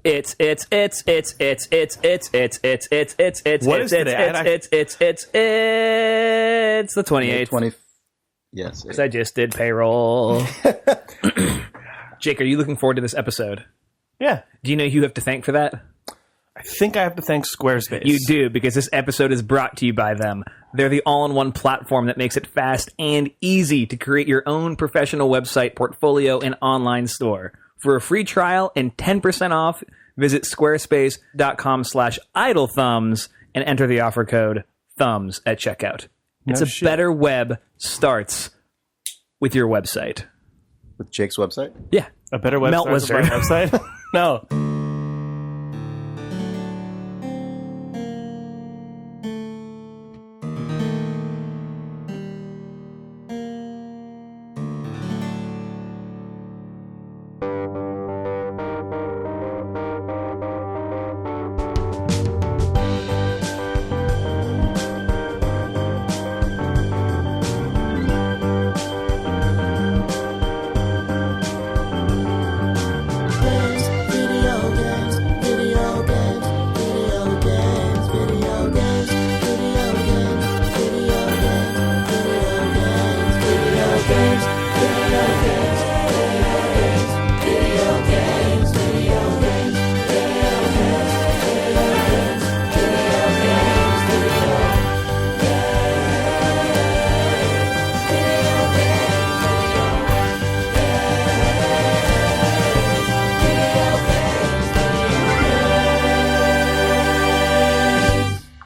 It's the 28th. Yes. Because I just did payroll. Jake, are you looking forward to this episode? Yeah. Do you know who you have to thank for that? I think I have to thank Squarespace. You do, because this episode is brought to you by them. They're the all-in-one platform that makes it fast and easy to create your own professional website, portfolio, and online store. For a free trial and 10% off, visit squarespace.com/idlethumbs and enter the offer code thumbs at checkout. It's a better web starts with your website. With Jake's website? Yeah. A better web Melt starts with my website? No.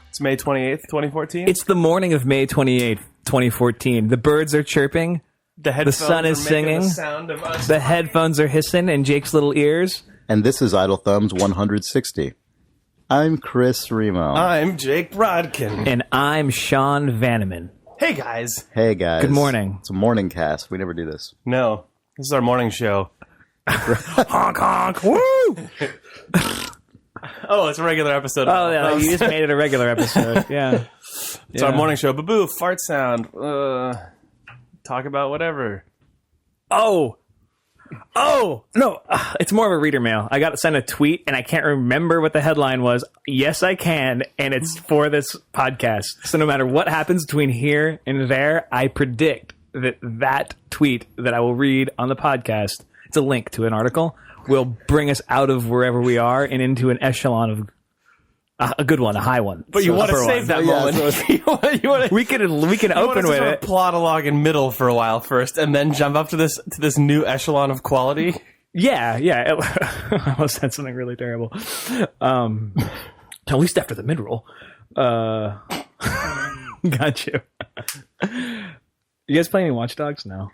It's May 28th, 2014. It's the morning of May 28th, 2014. The birds are chirping. The sun is singing. The sound of us. The headphones are hissing in Jake's little ears. And this is Idle Thumbs 160. I'm Chris Remo. I'm Jake Brodkin. And I'm Sean Vanaman. Hey, guys. Hey, guys. Good morning. It's a morning cast. We never do this. No, this is our morning show. Honk, honk, woo! Oh, it's a regular episode. Oh, yeah, you just made it a regular episode. Yeah. It's our morning show. Baboo, fart sound. Talk about whatever. Oh, no. It's more of a reader mail. I got to send a tweet, and I can't remember what the headline was. Yes, I can, and it's for this podcast. So no matter what happens between here and there, I predict that tweet that I will read on the podcast, it's a link to an article, will bring us out of wherever we are and into an echelon of a good one, a high one. But you want to save that moment. We can open with it. Plot along in middle for a while first, and then jump up to this new echelon of quality. Yeah. I almost said something really terrible. At least after the mid-roll. Got you. You guys play any Watch Dogs? No.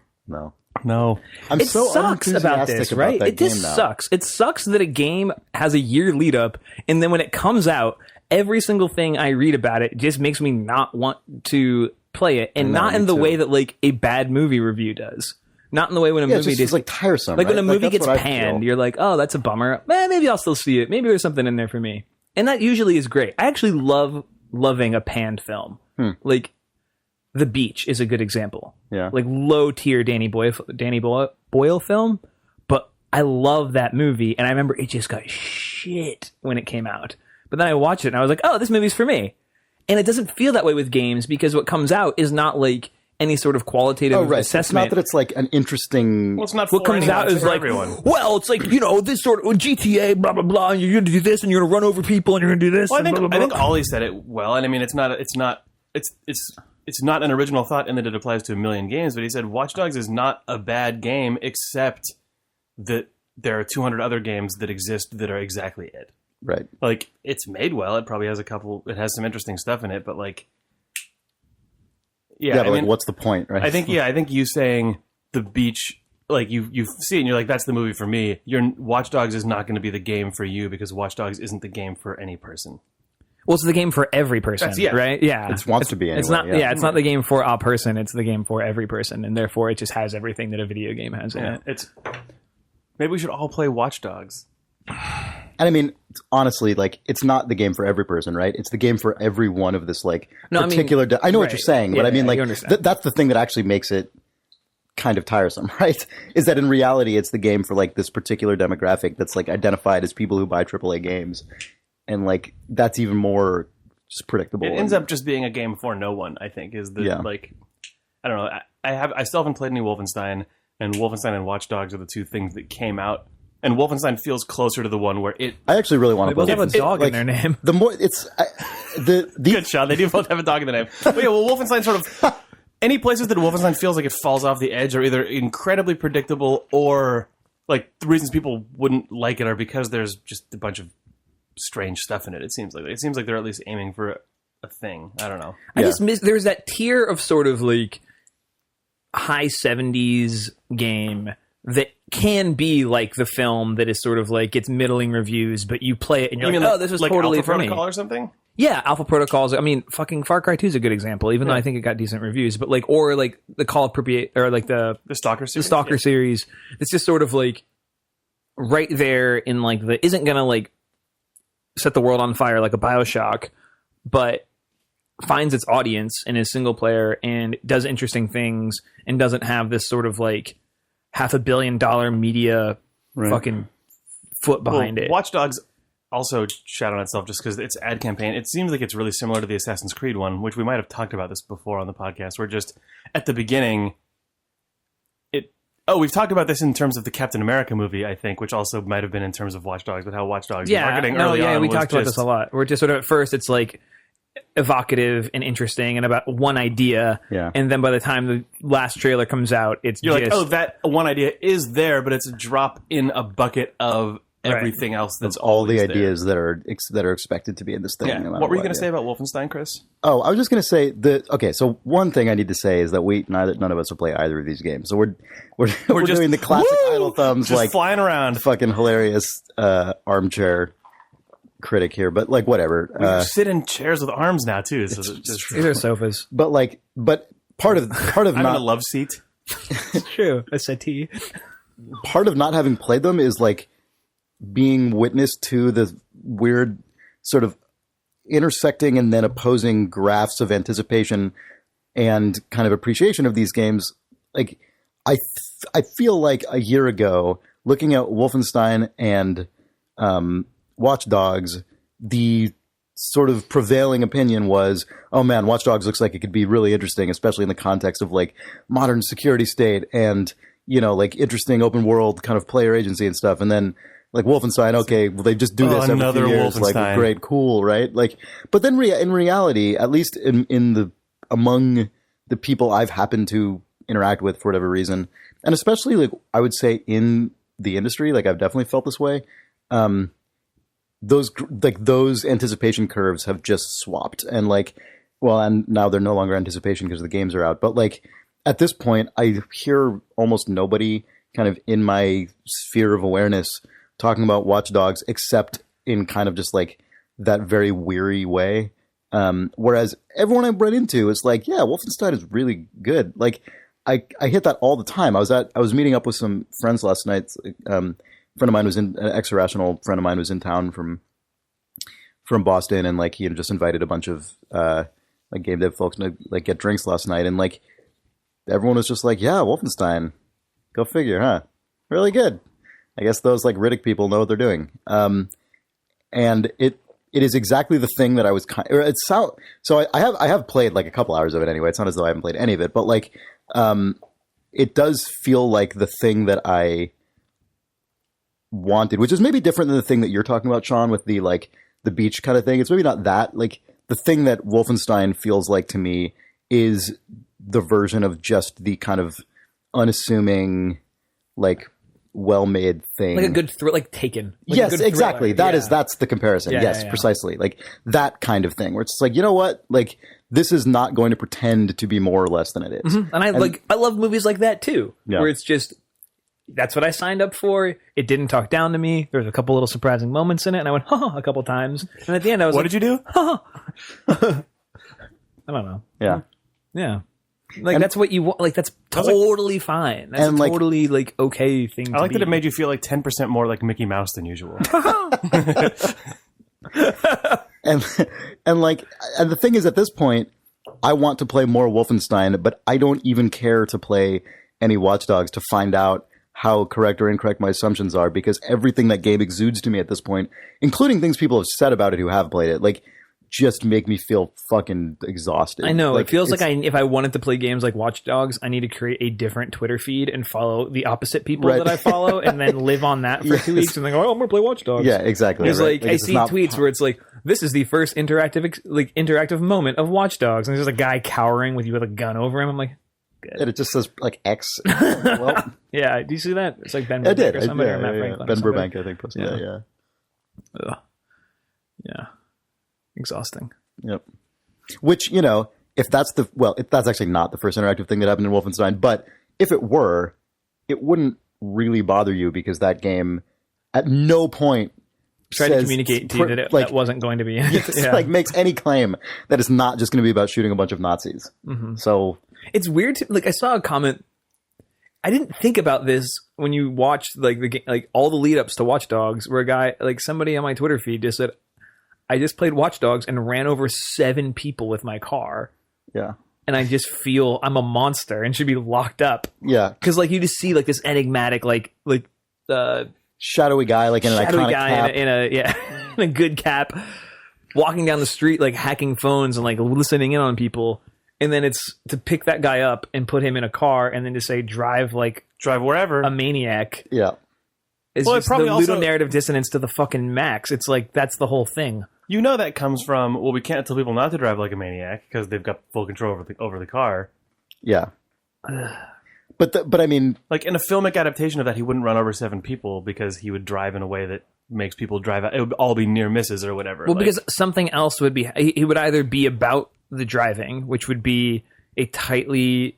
No. I'm It so sucks about unenthusiastic this, right? that It just game now. sucks. It sucks that a game has a year lead up, and then when it comes out, every single thing I read about it just makes me not want to play it, and not in the way that like a bad movie review does. Not in the way when a movie just like tiresome. like when a right? movie Like, that's gets what I panned, feel. you're like, oh, that's a bummer. Maybe I'll still see it. Maybe there's something in there for me, and that usually is great. I actually loving a panned film. Like The Beach is a good example. Yeah. Like low tier Danny Boyle film, but I love that movie, and I remember it just got shit when it came out. But then I watched it and I was like, oh, this movie's for me. And it doesn't feel that way with games because what comes out is not like any sort of qualitative assessment. It's not that it's like an interesting. Well, it's not what comes out is like, everyone. well, it's like, this sort of GTA, blah, blah, blah, and you're going to do this, and you're going to run over people, and you're going to do this. Well, and blah, blah, I think blah. Ollie said it well, and I mean, it's not an original thought in that it applies to a million games, but he said Watch Dogs is not a bad game, except that there are 200 other games that exist that are exactly it. Right. Like, it's made well. It probably has it has some interesting stuff in it, but like, Yeah, but what's the point, right? I think you saying The Beach, like you see it and you're like, that's the movie for me. Watch Dogs is not going to be the game for you because Watch Dogs isn't the game for any person. Well, it's the game for every person, right? Yeah. It wants to be anyway. It's not, it's not the game for a person. It's the game for every person, and therefore it just has everything that a video game has in it. Maybe we should all play Watch Dogs. And I mean, honestly, like, it's not the game for every person, right? It's the game for every one of this, like, particular... I know what you're saying, but I mean, like, that's the thing that actually makes it kind of tiresome, right? Is that in reality it's the game for like this particular demographic that's like identified as people who buy AAA games, and like that's even more just predictable. It ends up just being a game for no one. I think is the like I don't know. I still haven't played any Wolfenstein, and Wolfenstein and Watch Dogs are the two things that came out. And Wolfenstein feels closer to the one where it. I actually really want to They both play have a dog like, in their name. The more it's the Good shot. They do both have a dog in the name. But yeah, well, Wolfenstein sort of any places that Wolfenstein feels like it falls off the edge are either incredibly predictable or like the reasons people wouldn't like it are because there's just a bunch of strange stuff in it. It seems like they're at least aiming for a thing. I don't know. I just miss. There's that tier of sort of like high 70s game that can be like the film that is sort of like it's middling reviews, but you play it and you're like, oh, this was like totally Alpha for me. Protocol or something. Yeah, Alpha Protocols. I mean, fucking Far Cry 2 is a good example, even though I think it got decent reviews. But like, or like the Call of Pripyat, or like the Stalker series. The Stalker series. It's just sort of like right there in like the isn't gonna like set the world on fire like a BioShock, but finds its audience and is single player and does interesting things and doesn't have this sort of like $500 million media fucking foot behind it. Watch Dogs also shat on itself just because its ad campaign, it seems like it's really similar to the Assassin's Creed one, which we might have talked about this before on the podcast, where just at the beginning, we've talked about this in terms of the Captain America movie, I think, which also might have been in terms of Watch Dogs, but how Watch Dogs marketing early on we was talked about this a lot. We're just sort of at first it's like evocative and interesting and about one idea, and then by the time the last trailer comes out, you're like, oh, that one idea is there, but it's a drop in a bucket of everything else that's all the there. ideas that are expected to be in this thing. Yeah. No What were you going to say about Wolfenstein, Chris? Oh, I was just going to say okay. So one thing I need to say is that none of us will play either of these games. So we're just doing the classic idle thumbs, just like flying around, fucking hilarious armchair critic here, but like whatever. We sit in chairs with arms now too. So these are sofas. But part of I'm not in a love seat. It's true. A settee. Part of not having played them is like being witness to the weird sort of intersecting and then opposing graphs of anticipation and kind of appreciation of these games. Like I feel like a year ago, looking at Wolfenstein and Watch Dogs, the sort of prevailing opinion was, oh man, Watch Dogs looks like it could be really interesting, especially in the context of like modern security state and, like interesting open world kind of player agency and stuff. And then like Wolfenstein, okay, well they just do this every few years, like great, cool, right? Like, but then in reality, at least among the people I've happened to interact with for whatever reason, and especially like I would say in the industry, like I've definitely felt this way. Those anticipation curves have just swapped, and like, well, and now they're no longer anticipation because the games are out. But like at this point, I hear almost nobody kind of in my sphere of awareness talking about Watch Dogs, except in kind of just like that very weary way. Whereas everyone I've run into is like, yeah, Wolfenstein is really good. Like I hit that all the time. I was meeting up with some friends last night. An ex-irrational friend of mine was in town from Boston, and like he had just invited a bunch of like game dev folks to like get drinks last night, and like everyone was just like, yeah, Wolfenstein, go figure, huh? Really good. I guess those like Riddick people know what they're doing. And it is exactly the thing that I was so I have played like a couple hours of it anyway. It's not as though I haven't played any of it, but like it does feel like the thing that I wanted, which is maybe different than the thing that you're talking about, Sean, with the like the beach kind of thing. It's maybe not that. Like the thing that Wolfenstein feels like to me is the version of just the kind of unassuming, like well-made thing, like a good like Taken. Like yes, exactly. That's the comparison. Yes, precisely. Like that kind of thing where it's like, you know what? Like this is not going to pretend to be more or less than it is. Mm-hmm. And I love movies like that too, where it's just that's what I signed up for. It didn't talk down to me. There was a couple little surprising moments in it, and I went ha a couple times. And at the end, I was what did you do? Ha. I don't know. Yeah. Like that's what you want. Like that's totally fine. That's a totally like okay thing. I like that it made you feel like 10% more like Mickey Mouse than usual. and the thing is, at this point, I want to play more Wolfenstein, but I don't even care to play any Watch Dogs to find out how correct or incorrect my assumptions are, because everything that game exudes to me at this point, including things people have said about it who have played it, like, just make me feel fucking exhausted. I know. Like, it feels like if I wanted to play games like Watch Dogs, I need to create a different Twitter feed and follow the opposite people that I follow, and then live on that for 2 weeks and then go, oh, I'm going to play Watch Dogs. Yeah, exactly. It's right? like I see tweets where it's like, this is the first interactive moment of Watch Dogs, and there's just a guy cowering with a gun over him. I'm like, good. And it just says like X. Well, yeah, do you see that? It's like Ben I Burbank did. or somebody, Yeah, or Matt Franklin. Ben Burbank, I think, posted that. Yeah. Ugh. Yeah. Exhausting. Yep. Which, you know, if that's that's actually not the first interactive thing that happened in Wolfenstein, but if it were, it wouldn't really bother you, because that game at no point tried to communicate to you that that wasn't going to be like makes any claim that it's not just going to be about shooting a bunch of Nazis. Mm-hmm. So it's weird to, like, I saw a comment. I didn't think about this when you watched like all the lead ups to Watch Dogs, where a guy, like somebody on my Twitter feed just said, I just played Watch Dogs and ran over 7 people with my car. Yeah. And I just feel I'm a monster and should be locked up. Yeah. Because like you just see like this enigmatic shadowy guy, like in an iconic cap. in a good cap, walking down the street like hacking phones and like listening in on people. And then it's to pick that guy up and put him in a car and then to say drive wherever, a maniac. Yeah. It's just the ludonarrative dissonance to the fucking max. It's like that's the whole thing. You know that comes from, well, we can't tell people not to drive like a maniac because they've got full control over the car. Yeah. But I mean, like in a filmic adaptation of that, he wouldn't run over 7 people because he would drive in a way that makes people drive out. It would all be near misses or whatever. Well, because something else would be, he would either be about the driving, which would be a tightly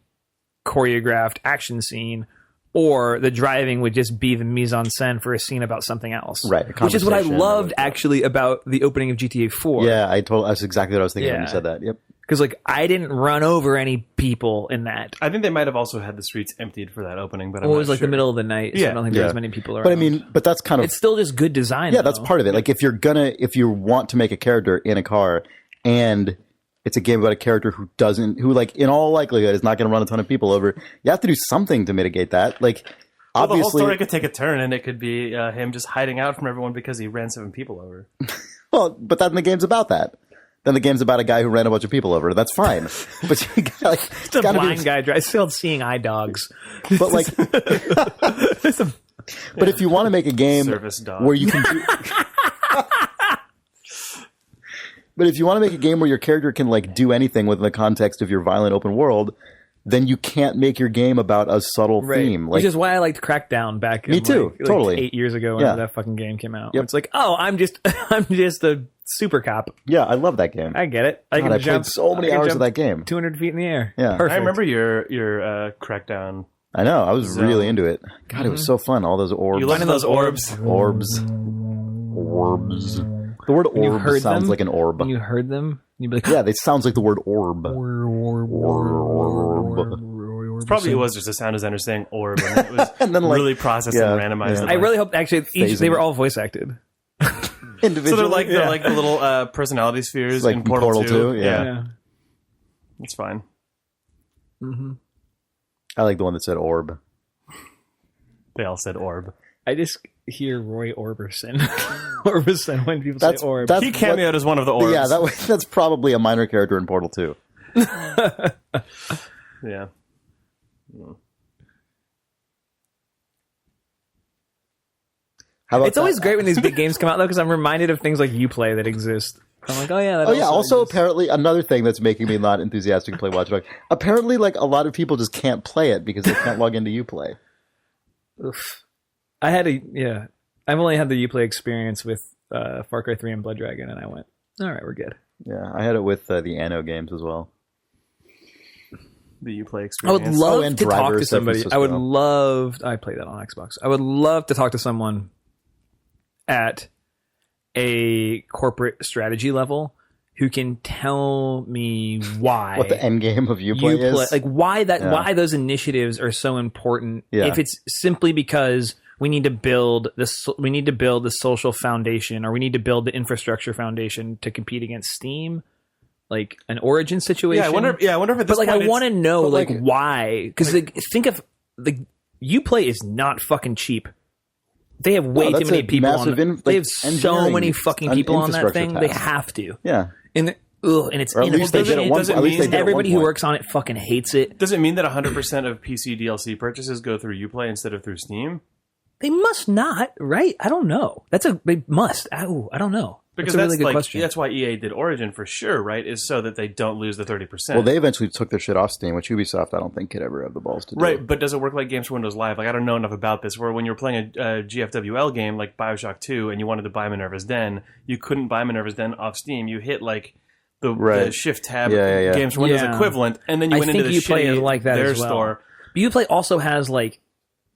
choreographed action scene, or the driving would just be the mise en scène for a scene about something else. Right. Which is what I loved, actually, about the opening of GTA 4. Yeah, that's exactly what I was thinking when you said that. Yep. Because, like, I didn't run over any people in that. I think they might have also had the streets emptied for that opening, but it was like the middle of the night, so I don't think there was many people around. But I mean, that's kind of... It's still just good design, Yeah, that's part of it. Like, if you want to make a character in a car, and it's a game about a character who like, in all likelihood, is not going to run a ton of people over, you have to do something to mitigate that. Like, obviously... the whole story could take a turn, and it could be him just hiding out from everyone because he ran 7 people over. Well, but then the game's about that. Then the game's about a guy who ran a bunch of people over. That's fine. But you got, like, it's a blind guy. I still seeing eye dogs. But like, but if you want to make a game where you can do, but if you want to make a game where your character can like do anything within the context of your violent open world, then you can't make your game about a subtle theme. Like, which is why I liked Crackdown back. Me too. Totally. 8 years ago when that fucking game came out. Yep. It's like, oh, I'm just a super cop. Yeah, I love that game. I get it. I played so many hours of that game. 200 feet in the air. Yeah, perfect. I remember your Crackdown. I know. I was really into it. God, it was so fun. All those orbs. You loved those orbs. Orbs. The word orb sounds like an orb. When you heard them, you'd be like, yeah, it sounds like the word orb. Probably was just a sound designer saying orb, and it was and then, like, really processed and randomized. Yeah. I really hope actually they were all voice acted. Individually, so they're like the little personality spheres like in Portal 2. Yeah. It's fine. Mm-hmm. I like the one that said orb. They all said orb. I just hear Roy Orbison. Orbison when people say orb. He cameoed as one of the orbs. Yeah, that's probably a minor character in Portal 2. Yeah. It's always great when these big games come out, though, because I'm reminded of things like Uplay that exist. I'm like, oh yeah. Also, apparently, another thing that's making me not enthusiastic to play Watch Dogs. Apparently, like, a lot of people just can't play it because they can't log into Uplay. Oof. I've only had the Uplay experience with Far Cry 3 and Blood Dragon, and I went, all right, we're good. Yeah, I had it with the Anno games as well. The Uplay experience. I would love to talk to somebody. I play that on Xbox. I would love to talk to someone at a corporate strategy level who can tell me why what the end game of Uplay is, like why those initiatives are so important. Yeah. If it's simply because we need to build the social foundation, or we need to build the infrastructure foundation to compete against Steam, like an Origin situation. I wonder if at this point, I want to know like why, because think of the Uplay is not fucking cheap. They have way too many people on it. They have so many fucking people on that thing. They have to. Yeah. And it's inefficient. Everybody who works on it fucking hates it. Does it mean that 100% of PC DLC purchases go through Uplay instead of through Steam? They must not, right? I don't know. They must. I don't know. Because that's a really good question. That's why EA did Origin for sure, right? Is so that they don't lose the 30%. Well, they eventually took their shit off Steam, which Ubisoft I don't think could ever have the balls to do. Right, but does it work like Games for Windows Live? Like, I don't know enough about this, where when you're playing a GFWL game like Bioshock 2 and you wanted to buy Minerva's Den, you couldn't buy Minerva's Den off Steam. You hit like the Shift tab Games for Windows equivalent, and then you went into the shitty like that their as well. store. But Uplay also has like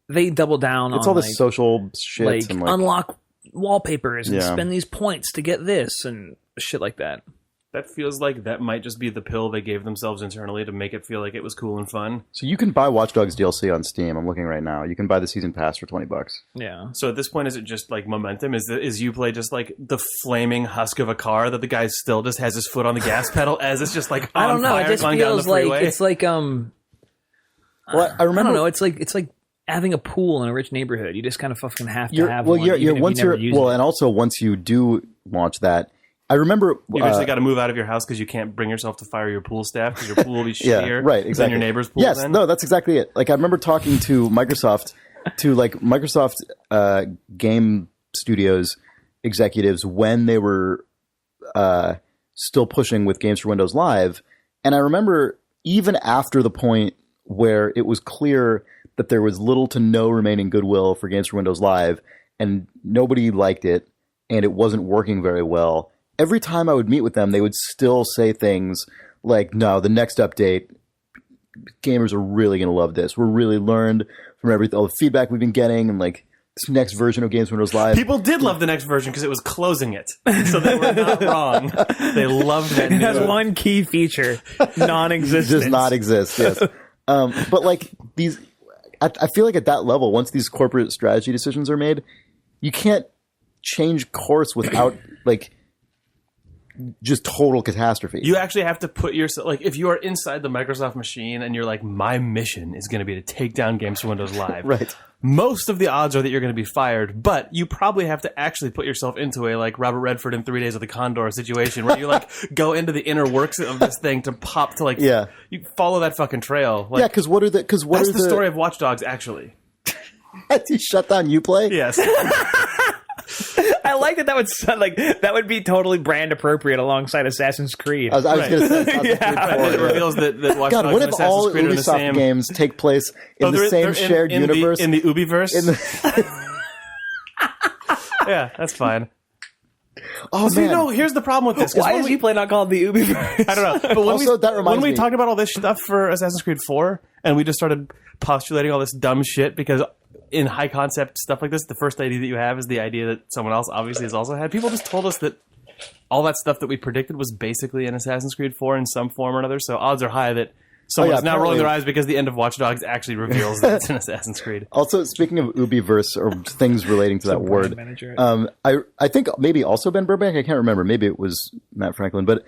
they double down on all the social shit like and unlock wallpapers and spend these points to get this and shit like that. That feels like that might just be the pill they gave themselves internally to make it feel like it was cool and fun. So you can buy Watch Dogs DLC on Steam. I'm looking right now. You can buy the season pass for $20. Yeah. So at this point, is it just like momentum? Is Uplay just like the flaming husk of a car that the guy still just has his foot on the gas pedal as it's just like on I don't know. fire It just going down the feels like freeway? it's like Well, I remember. I don't know. It's like having a pool in a rich neighborhood. You just kind of fucking have to have one. And also once you do launch that, I remember you eventually got to move out of your house because you can't bring yourself to fire your pool staff because your pool will be shittier right, exactly. than your neighbor's pool. Yes, no, that's exactly it. Like I remember talking to Microsoft, game studios executives when they were still pushing with Games for Windows Live, and I remember even after the point where it was clear that there was little to no remaining goodwill for Games for Windows Live, and nobody liked it, and it wasn't working very well. Every time I would meet with them, they would still say things like, no, the next update, gamers are really going to love this. We're really learned from all the feedback we've been getting, and like this next version of Games for Windows Live. People did love the next version because it was closing it. So they were not wrong. They loved that. It has one key feature, non-existent. Does not exist, yes. But like these, I feel like at that level, once these corporate strategy decisions are made, you can't change course without like just total catastrophe. You actually have to put yourself, like, if you are inside the Microsoft machine and you're like, my mission is going to be to take down Games for Windows Live. Right. Most of the odds are that you're going to be fired, but you probably have to actually put yourself into a, like, Robert Redford in 3 Days of the Condor situation where you, like, go into the inner works of this thing to pop to, like, you follow that fucking trail. Like, because that's the story of Watch Dogs, actually. You shut down Uplay? Yes. I like that would sound like that would be totally brand appropriate alongside Assassin's Creed. I was going to say Assassin's Creed 4. It reveals that Watch Dogs what and if all Assassin's Creed are the Ubisoft same games take place in the same shared universe? In the Ubiverse? Yeah, that's fine. Oh, so, man. you know, here's the problem with this. Why is Uplay not called the Ubiverse? I don't know. But when we talked about all this stuff for Assassin's Creed 4, and we just started postulating all this dumb shit because in high concept stuff like this, the first idea that you have is the idea that someone else obviously has also had. People just told us that all that stuff that we predicted was basically in Assassin's Creed 4 in some form or another. So odds are high that someone's now rolling their eyes because the end of Watch Dogs actually reveals that it's in Assassin's Creed. Also, speaking of Ubiverse or things relating to that word, I think maybe also Ben Burbank, I can't remember, maybe it was Matt Franklin, but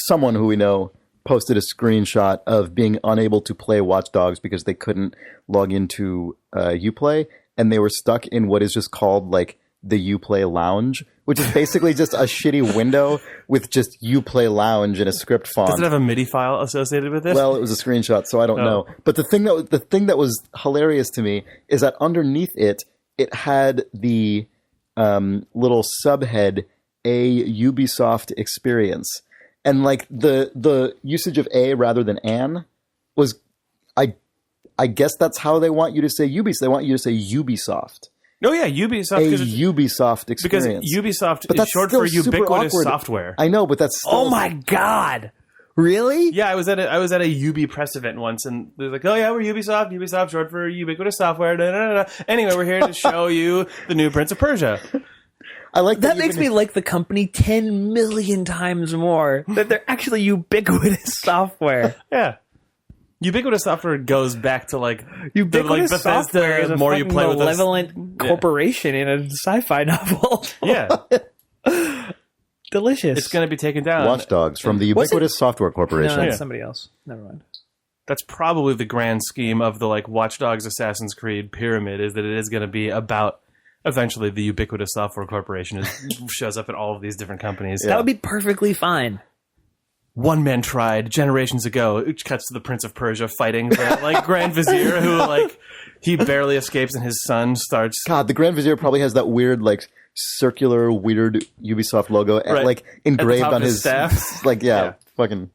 someone who we know posted a screenshot of being unable to play Watch Dogs because they couldn't log into Uplay, and they were stuck in what is just called like the Uplay Lounge, which is basically just a shitty window with just Uplay Lounge in a script font. Does it have a MIDI file associated with it? Well, it was a screenshot, so I don't know. But the thing that was hilarious to me is that underneath it had the little subhead, a Ubisoft experience. And like the usage of a rather than an was, I guess that's how they want you to say Ubisoft. They want you to say Ubisoft. Oh yeah, Ubisoft. A Ubisoft experience. Because Ubisoft is short for Ubiquitous Software. I know, but that's still... Oh my god! Really? Yeah, I was at a Ubi press event once, and they're like, "Oh yeah, we're Ubisoft. Ubisoft, short for Ubiquitous Software." Da, da, da, da. Anyway, we're here to show you the new Prince of Persia. I like that makes me like the company 10 million times more. That they're actually Ubiquitous Software. Yeah. Ubiquitous Software goes back to like Ubiquitous Bethesda. Software is a more you play with malevolent corporation in a sci-fi novel. Yeah. Delicious. It's going to be taken down. Watch Dogs from the Ubiquitous Software Corporation. No, that's somebody else. Never mind. that's probably the grand scheme of the like Watch Dogs, Assassin's Creed pyramid, is that it is going to be about eventually the Ubiquitous Software Corporation shows up in all of these different companies. That would be perfectly fine. One man tried generations ago. It cuts to the Prince of Persia fighting the like Grand Vizier, who like he barely escapes, and his son starts. God, the Grand Vizier probably has that weird like circular weird Ubisoft logo like engraved top on of his his staff. like fucking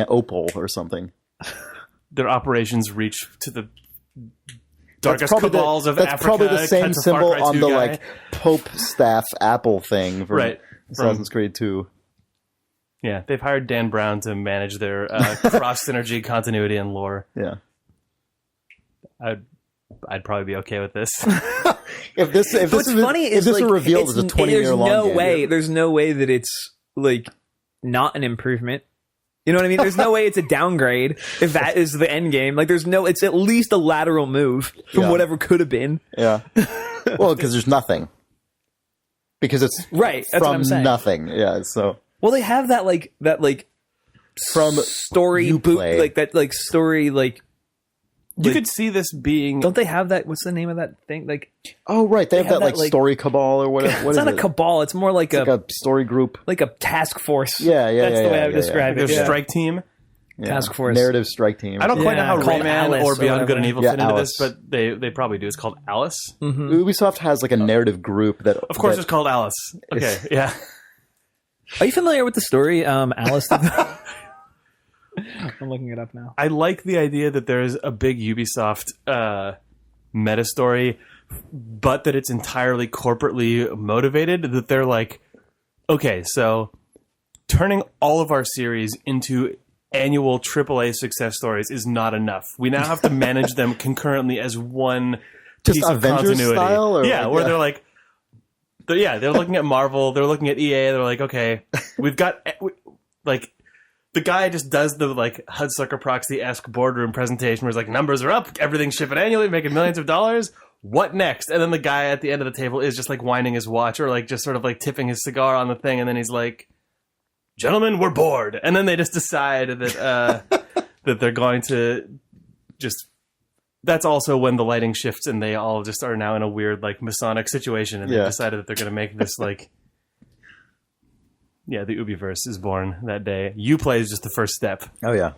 opal or something. Their operations reach to the darkest probably cabals of Africa. That's probably the same cuts a Far symbol Cry on 2 the guy. like Pope staff apple thing from Right. Assassin's Creed 2. Yeah, they've hired Dan Brown to manage their cross synergy, continuity, and lore. Yeah. I'd probably be okay with this. If this were revealed as a 20-year long game, there's no way that it's like not an improvement. You know what I mean? There's no way it's a downgrade if that is the end game. Like it's at least a lateral move from whatever could have been. Yeah. Well, because there's nothing. Because it's right. That's what I'm saying. Nothing. Yeah. So. Well, they have that From story boot, Uplay. like that like story like. You could see this being. Don't they have that? What's the name of that thing? Like, oh right, they have that like story cabal or whatever. It's not a cabal. It's more like like a story group, like a task force. Yeah, That's the way I would describe it. Their strike team. Task force, narrative strike team. I don't quite know how called Rayman Alice or or Beyond Good and whatever. Evil fit into Alice. this, but they probably do. It's called Alice. Ubisoft has like a narrative group that, Of course, it's called Alice. Okay, yeah. Are you familiar with the story, Alice? I'm looking it up now. I like the idea that there's a big Ubisoft meta story, but that it's entirely corporately motivated. That they're like, okay, so turning all of our series into annual AAA success stories is not enough. We now have to manage them concurrently as one Just piece of Avengers continuity. style, or yeah, like, where they're like, they're looking at Marvel, they're looking at EA, they're like, okay, we've got like. The guy just does the like Hudsucker Proxy-esque boardroom presentation where he's like, numbers are up, everything's shipping annually, making millions of dollars. What next? And then the guy at the end of the table is just like winding his watch or like just sort of like tipping his cigar on the thing, and then he's like, gentlemen, we're bored. And then they just decide that that they're going to just. That's also when the lighting shifts and they all just are now in a weird like Masonic situation, and they decided that they're going to make this like. Yeah, the Ubiverse is born that day. Uplay is just the first step. Oh yeah.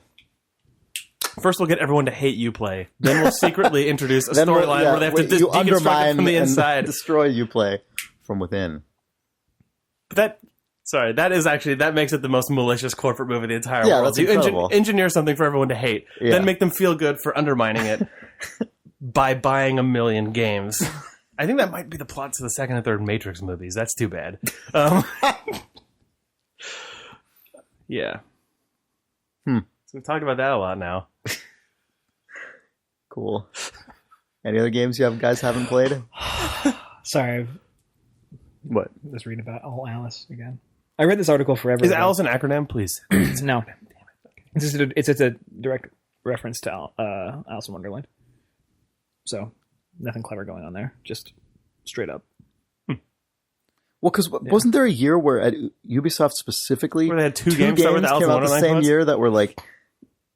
First, we'll get everyone to hate Uplay. Then we'll secretly introduce a storyline where they have to you deconstruct undermine it from the and inside. destroy Uplay from within. But that makes it the most malicious corporate move in the entire Yeah, world. that's You incredible. engineer something for everyone to hate, then make them feel good for undermining it by buying 1 million games. I think that might be the plot to the second and third Matrix movies. That's too bad. Yeah. So we've talked about that a lot now. Cool. Any other games you guys haven't played? Sorry, What? I was reading about Alice again. I read this article forever Is ago. Alice an acronym, please? No. It's just a direct reference to Alice in Wonderland. So, nothing clever going on there. Just straight up. Well, because wasn't there a year where at Ubisoft specifically, Where they had two games start with Alice came in out the Wonderland same quotes? year that were like,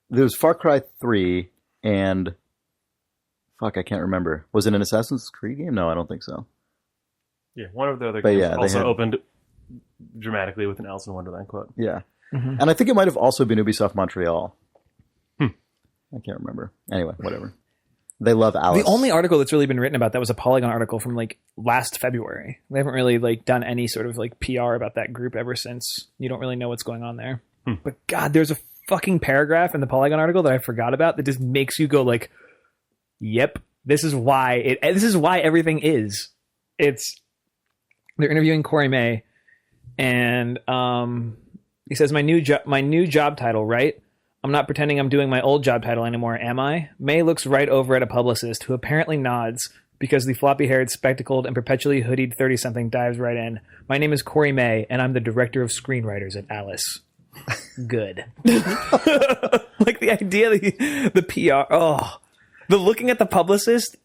there was Far Cry 3 and fuck, I can't remember. Was it an Assassin's Creed game? No, I don't think so. Yeah, one of the other But games yeah, they also had- opened dramatically with an Alice in Wonderland quote. Yeah, and I think it might have also been Ubisoft Montreal. I can't remember. Anyway, whatever. They love Alice. The only article that's really been written about that was a Polygon article from like last February. They haven't really like done any sort of like PR about that group ever since. You don't really know what's going on there. But God, there's a fucking paragraph in the Polygon article that I forgot about that just makes you go like, "Yep, this is why everything is." They're interviewing Corey May, and he says, "My new job title, right? I'm not pretending I'm doing my old job title anymore, am I?" May looks right over at a publicist who apparently nods because the floppy-haired, spectacled, and perpetually hoodied 30-something dives right in. "My name is Corey May, and I'm the director of screenwriters at Alice." Good. Like the idea, the PR. Oh, the looking at the publicist.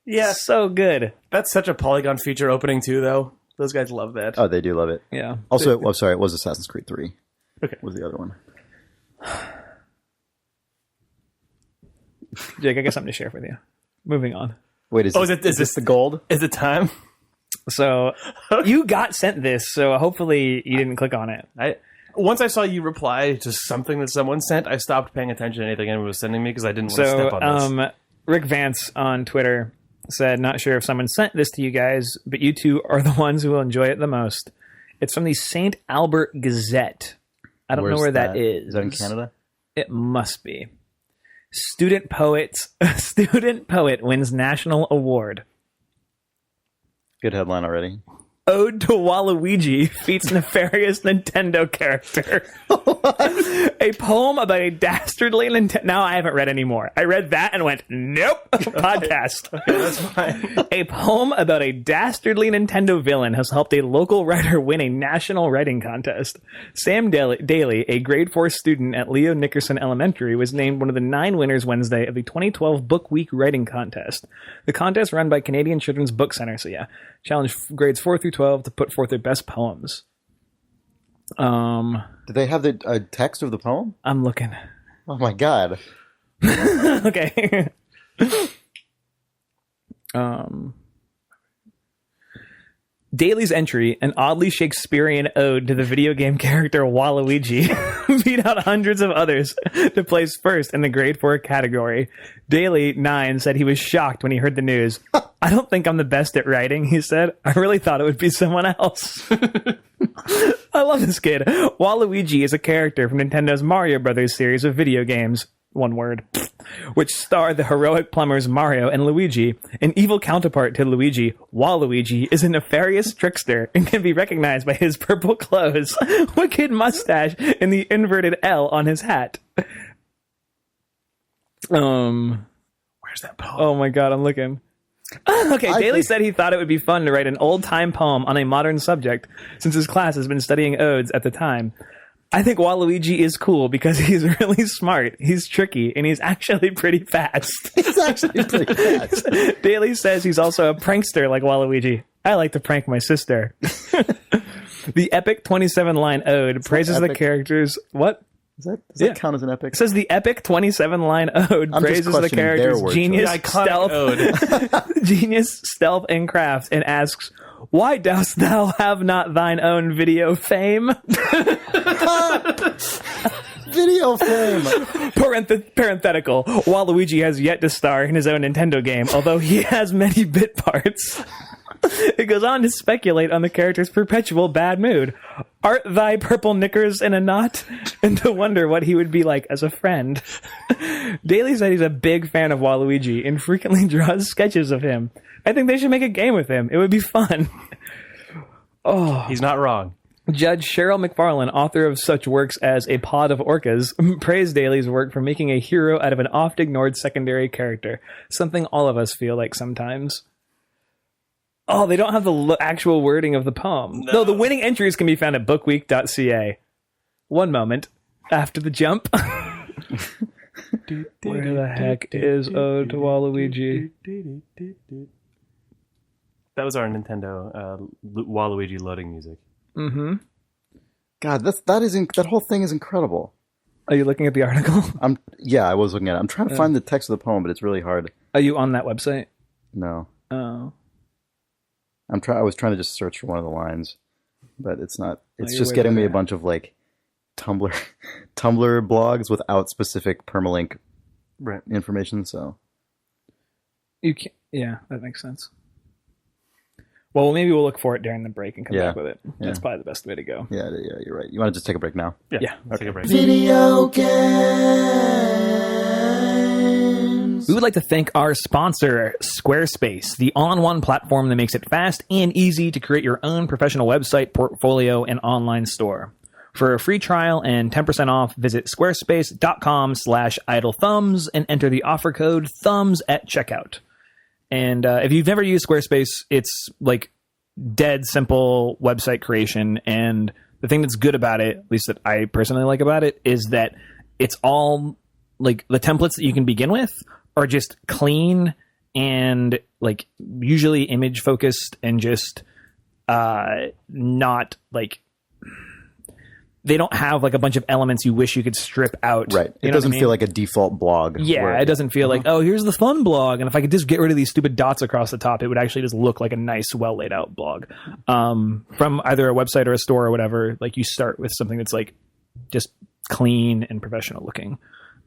Yeah, so good. That's such a Polygon feature opening too, though. Those guys love that. Oh, they do love it. Yeah. Also, sorry, it was Assassin's Creed 3. Okay. Was the other one. Jake, I got something to share with you. Moving on. Wait, is this the gold? Is it time? So you got sent this, so hopefully you didn't click on it. Once I saw you reply to something that someone sent, I stopped paying attention to anything anyone was sending me because I didn't want to step on this. Rick Vance on Twitter said, not sure if someone sent this to you guys, but you two are the ones who will enjoy it the most. It's from the St. Albert Gazette. I don't know where that is. Is that in Canada? It must be. Student poet wins national award. Good headline already. Ode to Waluigi feats nefarious Nintendo character. A poem about a dastardly Nintendo... Now I haven't read any more. I read that and went, nope, podcast. Okay, that's fine. A poem about a dastardly Nintendo villain has helped a local writer win a national writing contest. Sam Daly, a grade 4 student at Leo Nickerson Elementary, was named one of the 9 winners Wednesday of the 2012 Book Week Writing Contest. The contest run by Canadian Children's Book Center, so yeah, challenged grades 4 through 12 to put forth their best poems. Do they have the text of the poem? I'm looking. Oh my god. Okay. Daly's entry, an oddly Shakespearean ode to the video game character Waluigi, beat out hundreds of others to place first in the grade 4 category. Daly, 9, said he was shocked when he heard the news. I don't think I'm the best at writing, he said. I really thought it would be someone else. I love this kid. Waluigi is a character from Nintendo's Mario Brothers series of video games. One word. Which star the heroic plumbers Mario and Luigi. An evil counterpart to Luigi, Waluigi is a nefarious trickster and can be recognized by his purple clothes, wicked mustache, and the inverted L on his hat. Where's that poem? Oh my god, I'm looking. Okay, Daly said he thought it would be fun to write an old-time poem on a modern subject, since his class has been studying odes at the time. I think Waluigi is cool because he's really smart, he's tricky, and he's actually pretty fast. He's actually pretty fast. Daly says he's also a prankster like Waluigi. I like to prank my sister. The epic 27-line ode praises the characters... What? Does that count as an epic? It says the epic 27-line ode praises the character's genius, stealth, and craft, and asks, "Why dost thou have not thine own video fame?" Video fame. Parenthetical. Waluigi has yet to star in his own Nintendo game, although he has many bit parts. It goes on to speculate on the character's perpetual bad mood. Art thy purple knickers in a knot? And to wonder what he would be like as a friend. Daly said he's a big fan of Waluigi and frequently draws sketches of him. I think they should make a game with him. It would be fun. Oh, he's not wrong. Judge Cheryl McFarlane, author of such works as A Pod of Orcas, praised Daly's work for making a hero out of an oft-ignored secondary character, something all of us feel like sometimes. Oh, they don't have the actual wording of the poem. No, the winning entries can be found at bookweek.ca. One moment. After the jump. Where the heck is Ode to Waluigi? That was our Nintendo Waluigi loading music. Mm-hmm. God, that whole thing is incredible. Are you looking at the article? Yeah, I was looking at it. I'm trying to find the text of the poem, but it's really hard. Are you on that website? No. Oh. I was trying to just search for one of the lines, but it's not. It's just getting me a bunch of like Tumblr blogs without specific permalink information. So you can, yeah, that makes sense. Well, maybe we'll look for it during the break and come back with it. That's probably the best way to go. Yeah, you're right. You want to just take a break now? Yeah. Take a break. Video games. We would like to thank our sponsor, Squarespace, the all-in-one platform that makes it fast and easy to create your own professional website, portfolio, and online store. For a free trial and 10% off, visit squarespace.com/idlethumbs and enter the offer code thumbs at checkout. And if you've never used Squarespace, it's like dead simple website creation. And the thing that's good about it, at least that I personally like about it, is that it's all like the templates that you can begin with are just clean and like usually image focused and just not like they don't have like a bunch of elements you wish you could strip out. Right. It doesn't feel like a defolt blog. Yeah, it doesn't feel like, oh, here's the fun blog. And if I could just get rid of these stupid dots across the top, it would actually just look like a nice, well laid out blog. From either a website or a store or whatever, like you start with something that's like just clean and professional looking.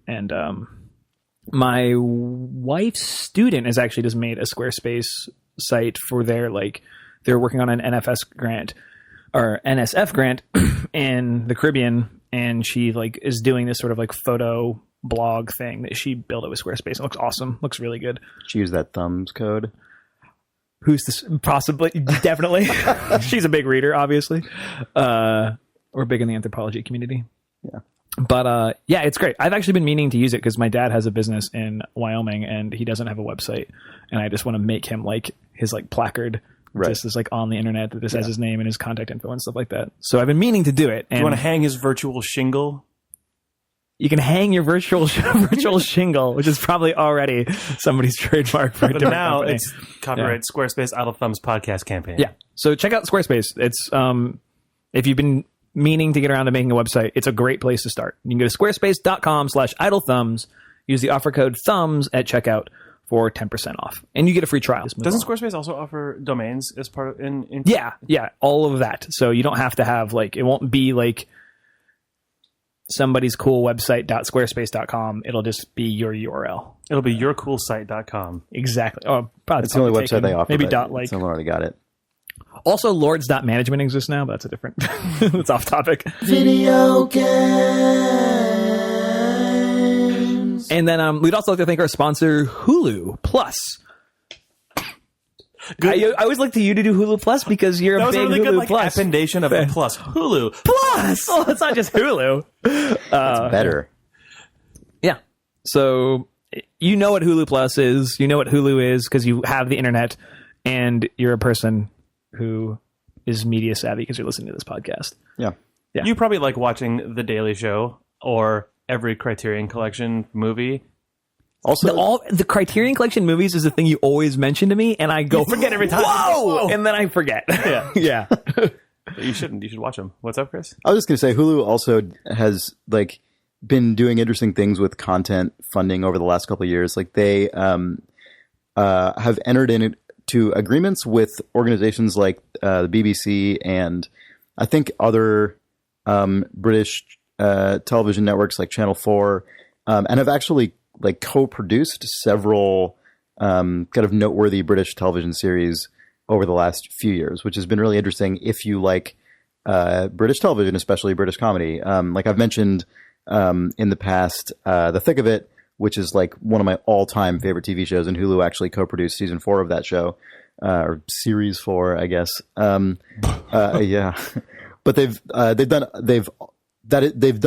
And my wife's student has actually just made a Squarespace site for their, like, they're working on an NFS grant or NSF grant in the Caribbean, and she like is doing this sort of like photo blog thing that she built it with Squarespace. It looks awesome. Looks really good. She used that thumbs code. Who's this? Possibly, definitely. She's a big reader, obviously. We're big in the anthropology community. Yeah. But yeah, it's great. I've actually been meaning to use it because my dad has a business in Wyoming and he doesn't have a website, and I just want to make him like his like placard. Right. Just is like on the internet that this has his name and his contact info and stuff like that. So I've been meaning to do it. And you want to hang his virtual shingle? You can hang your virtual shingle, which is probably already somebody's trademark for a different now company. it's copyright Squarespace Idle Thumbs podcast campaign. Yeah. So check out Squarespace. It's if you've been meaning to get around to making a website, it's a great place to start. You can go to squarespace.com/idlethumbs, use the offer code thumbs at checkout for 10% off, and you get a free trial. Doesn't Squarespace also offer domains as part of in Yeah, all of that. So you don't have to have like, it won't be like somebody's cool website.squarespace.com. It'll just be your URL. It'll be yourcoolsite.com. Exactly. Oh, probably It's the only website Tegan. they offer. Maybe but dot like. Someone already got it. Also, lords.management exists now, but that's a different. It's off topic. Video games. And then we'd also like to thank our sponsor, Hulu Plus. I always like you to do Hulu Plus because you're That a was big a really good Hulu like Plus. appendation of a plus. Hulu Plus! Oh, it's not just Hulu. That's better. Yeah. So you know what Hulu Plus is. You know what Hulu is because you have the internet and you're a person who is media savvy because you're listening to this podcast. Yeah. Yeah. You probably like watching The Daily Show or every Criterion Collection movie. Also, The Criterion Collection movies is the thing you always mention to me, and I go, forget every time. Whoa! And then I forget. Yeah. Yeah. You shouldn't. You should watch them. What's up, Chris? I was just going to say Hulu also has like been doing interesting things with content funding over the last couple of years. Like they have entered into agreements with organizations like the BBC and I think other British television networks like Channel 4 and have actually like co-produced several kind of noteworthy British television series over the last few years, which has been really interesting if you like British television, especially British comedy. Like I've mentioned in the past, The Thick of It, which is like one of my all-time favorite TV shows, and Hulu actually co-produced season 4 of that show, or series 4, I guess. Yeah, but they've done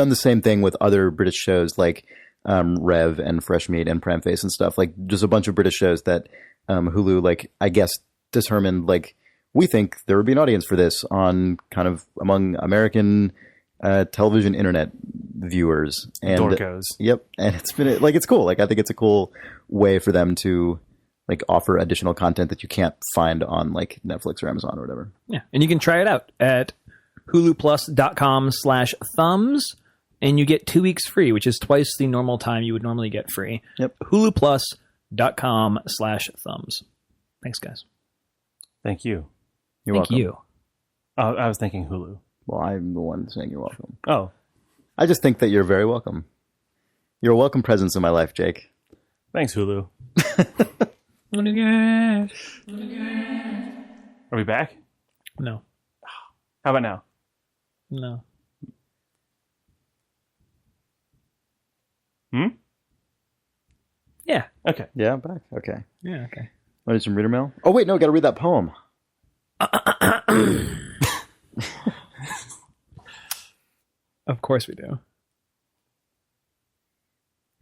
the same thing with other British shows like Rev and Fresh Meat and Pram Face and stuff, like just a bunch of British shows that Hulu, like, I guess, determined, like, we think there would be an audience for this on kind of among American television internet viewers. And Dorcos. Yep. And it's been like, it's cool. Like, I think it's a cool way for them to like offer additional content that you can't find on like Netflix or Amazon or whatever. Yeah. And you can try it out at huluplus.com/thumbs. And you get 2 weeks free, which is twice the normal time you would normally get free. Yep. huluplus.com/thumbs. Thanks, guys. Thank you. You're Thank welcome. you. I was thinking Hulu. Well, I'm the one saying you're welcome. Oh, I just think that you're very welcome. You're a welcome presence in my life, Jake. thanks, Hulu. Are we back? No. How about now? No. Yeah. Okay. Yeah, I'm back. Okay. Yeah, okay. Want to do some reader mail? Oh, wait, no, got to read that poem. Of course we do.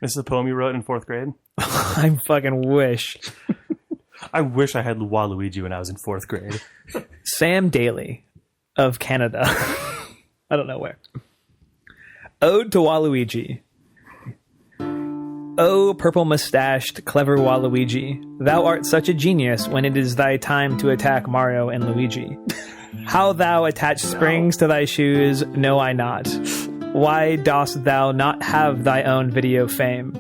This is a poem you wrote in 4th grade? I fucking wish. I wish I had Waluigi when I was in 4th grade. Sam Daly of Canada. I don't know where. Ode to Waluigi. O purple-mustached, clever Waluigi, thou art such a genius when it is thy time to attack Mario and Luigi. How thou attach springs to thy shoes, know I not. Why dost thou not have thy own video fame?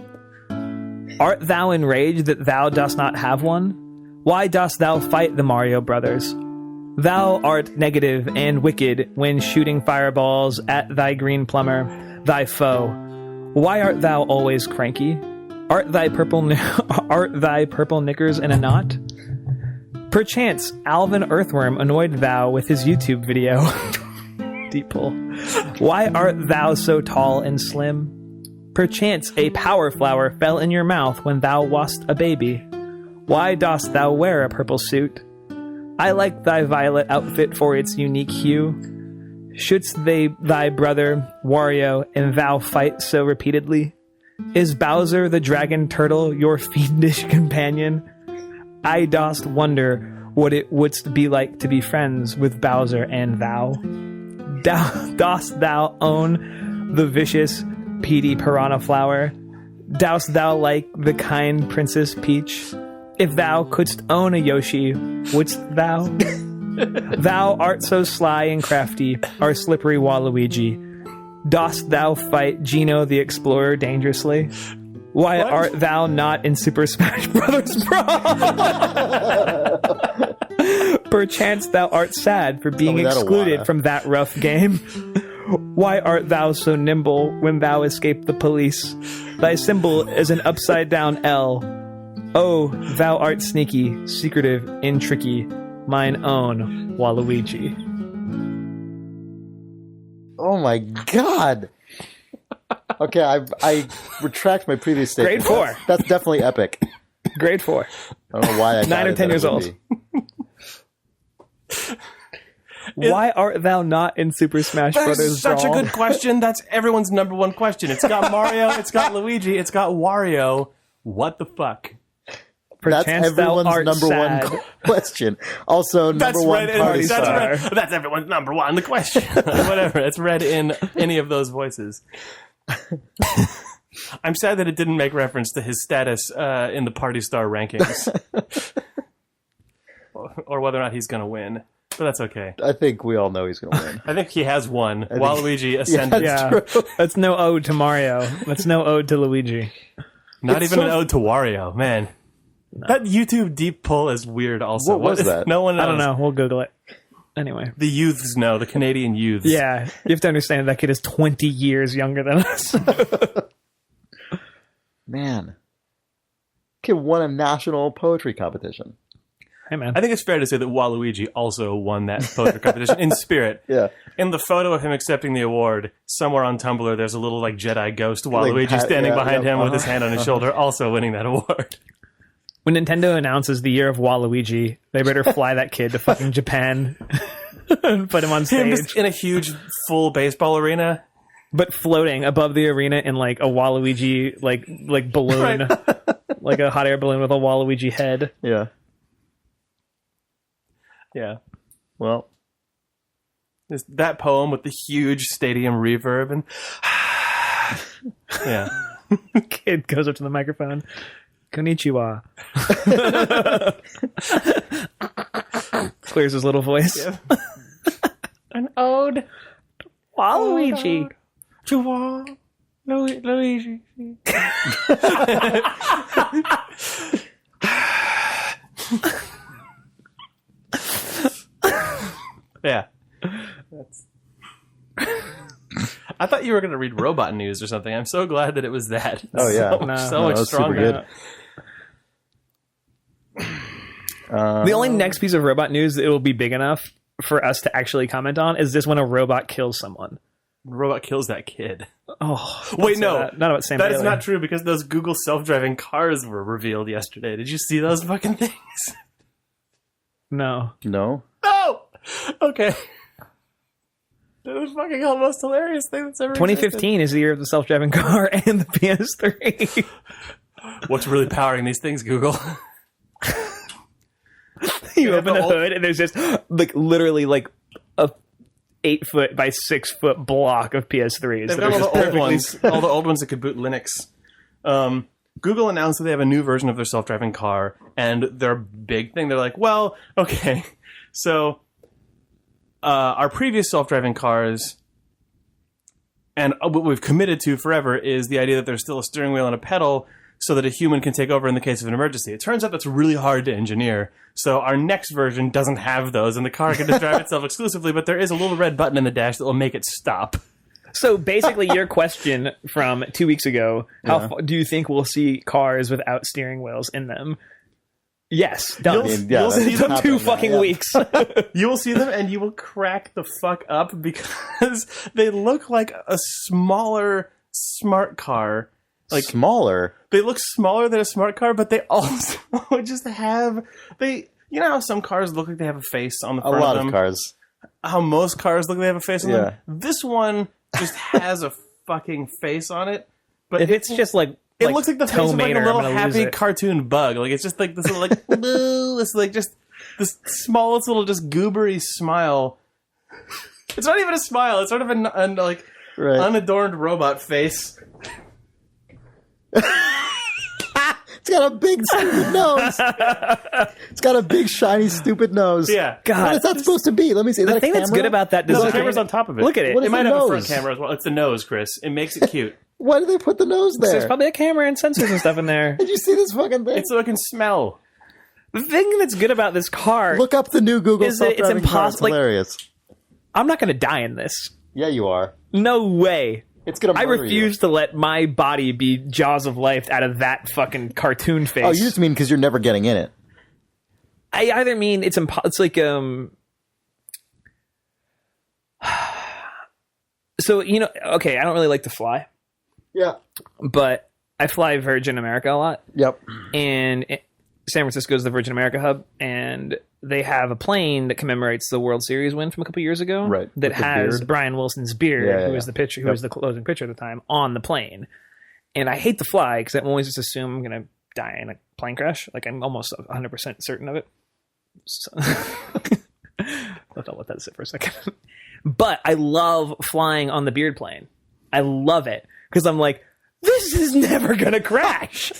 Art thou enraged that thou dost not have one? Why dost thou fight the Mario Brothers? Thou art negative and wicked when shooting fireballs at thy green plumber, thy foe. Why art thou always cranky? Art thy purple knickers in a knot? Perchance Alvin Earthworm annoyed thou with his YouTube video. Deep pull. Why art thou so tall and slim? Perchance a power flower fell in your mouth when thou wast a baby. Why dost thou wear a purple suit? I like thy violet outfit for its unique hue. Shouldst thy brother, Wario, and thou fight so repeatedly? Is Bowser the dragon turtle your fiendish companion? I dost wonder what it wouldst be like to be friends with Bowser and thou. Dost thou own the vicious Petey Piranha flower? Dost thou like the kind Princess Peach? If thou couldst own a Yoshi, wouldst thou? Thou art so sly and crafty, our slippery Waluigi. Dost thou fight Gino the Explorer dangerously? Why art thou not in Super Smash Bros. Brawl? Perchance thou art sad for being excluded from that rough game. Why art thou so nimble when thou escape the police? Thy symbol is an upside-down L. Oh, thou art sneaky, secretive, and tricky, mine own Waluigi. Oh my god! Okay, I retract my previous statement. Grade 4. That's definitely epic. Grade 4. I don't know why I 9 or 10 years old. Why art thou not in Super Smash Bros. That's such a Brawl? good question. That's everyone's number one question. It's got Mario, it's got Luigi, it's got Wario. What the fuck? That's Perchance everyone's thou art number sad. one question. Also, number one party star. That's everyone's number one. The question, whatever. It's read in any of those voices. I'm sad that it didn't make reference to his status in the party star rankings, or whether or not he's going to win. But that's okay. I think we all know he's going to win. I think he has won. Waluigi ascended. Yeah, that's no ode to Mario. That's no ode to Luigi. Not It's even so- an ode to Wario, man. No. That YouTube deep pull is weird. Also, What was that? No one knows. I don't know. We'll Google it. Anyway. The youths know. The Canadian youths. Yeah, you have to understand that kid is 20 years younger than us. Man. Kid won a national poetry competition. Hey, man. I think it's fair to say that Waluigi also won that poetry competition in spirit. Yeah. In the photo of him accepting the award, somewhere on Tumblr, there's a little like Jedi ghost Waluigi Like, standing behind him with his uh-huh. hand on his shoulder, also winning that award. When Nintendo announces the year of Waluigi, they better fly that kid to fucking Japan and put him on Him stage. just in a huge full baseball arena. But floating above the arena in like a Waluigi like balloon. Right. Like a hot air balloon with a Waluigi head. Yeah. Yeah. Well, That poem with the huge stadium reverb and yeah. Kid goes up to the microphone. Konnichiwa. Clears his little voice. Yeah. An ode. Waluigi. To Luigi. Yeah. I thought you were going to read robot news or something. I'm so glad that it was that. Oh, yeah. So, No. so No, much that was super stronger. good. The only next piece of robot news that will be big enough for us to actually comment on is this when a robot kills someone. The robot kills that kid. Oh, Wait, no. not about Sam That is Bailey. not true because those Google self-driving cars were revealed yesterday. Did you see those fucking things? No. no. No! Okay. That was fucking the most hilarious thing that's ever 2015 is the year of the self-driving car and the PS3. existed. What's really powering these things, Google? You Yeah, open the the old- hood and there's just like literally like a 8-foot by 6-foot block of PS3s. They've that are got all just the old perfectly- ones, all the old ones that could boot Linux. Google announced that they have a new version of their self-driving car, and their big thing, they're like, well, okay, so our previous self-driving cars, and what we've committed to forever, is the idea that there's still a steering wheel and a pedal so that a human can take over in the case of an emergency. It turns out that's really hard to engineer, so our next version doesn't have those, and the car can just drive itself exclusively, but there is a little red button in the dash that will make it stop. So basically, your question from 2 weeks ago: how do you think we'll see cars without steering wheels in them? Yes, done. You'll see them 2 fucking weeks. You will see them, and you will crack the fuck up because they look like a smaller smart car. Like smaller. They look smaller than a smart car, but they also just have you know how some cars look like they have a face on the front A lot of them? of cars. How most cars look like they have a face on them? This one just has a fucking face on it. But if it's just like it looks like the face of like a little happy it. cartoon bug. Like it's just like this little like it's like just this smallest little just goobery smile. It's not even a smile. It's sort of like unadorned robot face. It's got a big stupid nose. It's got a big shiny stupid nose. Yeah. God. What is that supposed to be? Let me see. The thing that's good about that No, design, the camera's on top of it. Look at it. What It is might the have a nose? front camera as well. It's the nose, Chris. It makes it cute. Why do they put the nose there? There's probably a camera and sensors and stuff in there. Did you see this fucking thing? It's so it can smell. The thing that's good about this car, Look up the new Google Is that it's self-driving car. It's impossible- like- hilarious. I'm not going to die in this. Yeah, you are. No way. It's gonna I murder refuse to let my body be Jaws of Life out of that fucking cartoon face. Oh, you just mean because you're never getting in it. I either mean it's it's like so you know, okay, I don't really like to fly, Yeah. but I fly Virgin America a lot, Yep. and San Francisco is the Virgin America hub, and they have a plane that commemorates the World Series win from a couple years ago, Right, that with the has beard. Brian Wilson's beard, Yeah, who was the pitcher, who was the closing pitcher at the time, on the plane. And I hate to fly because I always just assume I'm going to die in a plane crash. Like I'm almost 100% certain of it. So I'll let that sit for a second. But I love flying on the beard plane. I love it because I'm like, this is never gonna crash.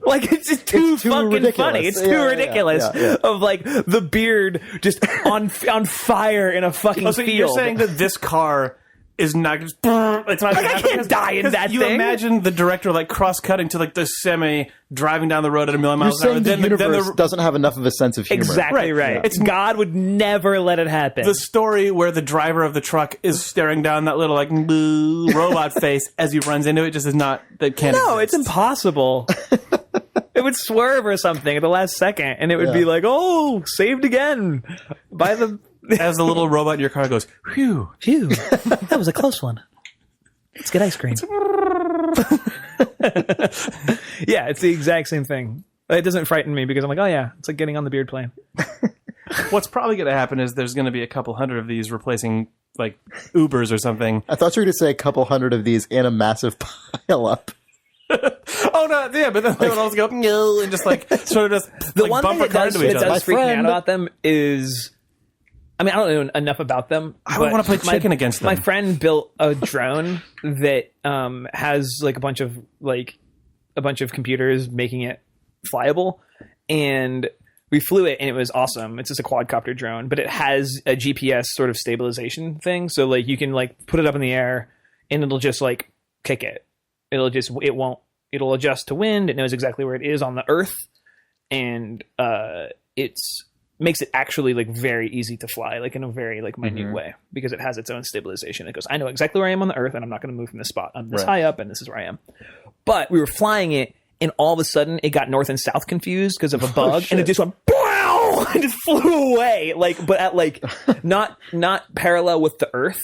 Like it's just too fucking ridiculous. funny. It's too ridiculous. Of like the beard just on fire in a fucking So field. you're saying that this car is not just... It's not I can't die in that you thing. imagine the director like cross-cutting to like the semi driving down the road at a million You're miles an hour. saying the universe doesn't have enough of a sense of humor. Exactly right. Yeah. It's God would never let it happen. the story where the driver of the truck is staring down that little like boo robot face as he runs into it just is not... That can't No, exist. it's impossible. It would swerve or something at the last second, and it would be like, "Oh, saved again!" By the As the little robot in your car goes, whew. phew, that was a close one. Let's get ice cream. Yeah, it's the exact same thing. It doesn't frighten me because I'm like, oh yeah, it's like getting on the beard plane. What's probably going to happen is there's going to be a couple hundred of these replacing like Ubers or something. I thought you were going to say a couple hundred of these in a massive pile up. Oh no, yeah, but then they would also go no and just like sort of just The like one thing bumper car into each other. does freak me out friend- about them is, I mean, I don't know enough about them. I would but want to play chicken against them. My friend built a drone that has like a bunch of computers making it flyable, and we flew it and it was awesome. It's just a quadcopter drone, but it has a GPS sort of stabilization thing, so like you can like put it up in the air and it'll just like kick it. It'll adjust to wind. It knows exactly where it is on the earth, and makes it actually like very easy to fly, like in a very like minute way, because it has its own stabilization. It goes, I know exactly where I am on the earth, and I'm not going to move from this spot. I'm this high up, and this is where I am. But we were flying it, and all of a sudden, it got north and south confused because of a bug, and it just went bow, and just flew away. Like, but at like not parallel with the earth,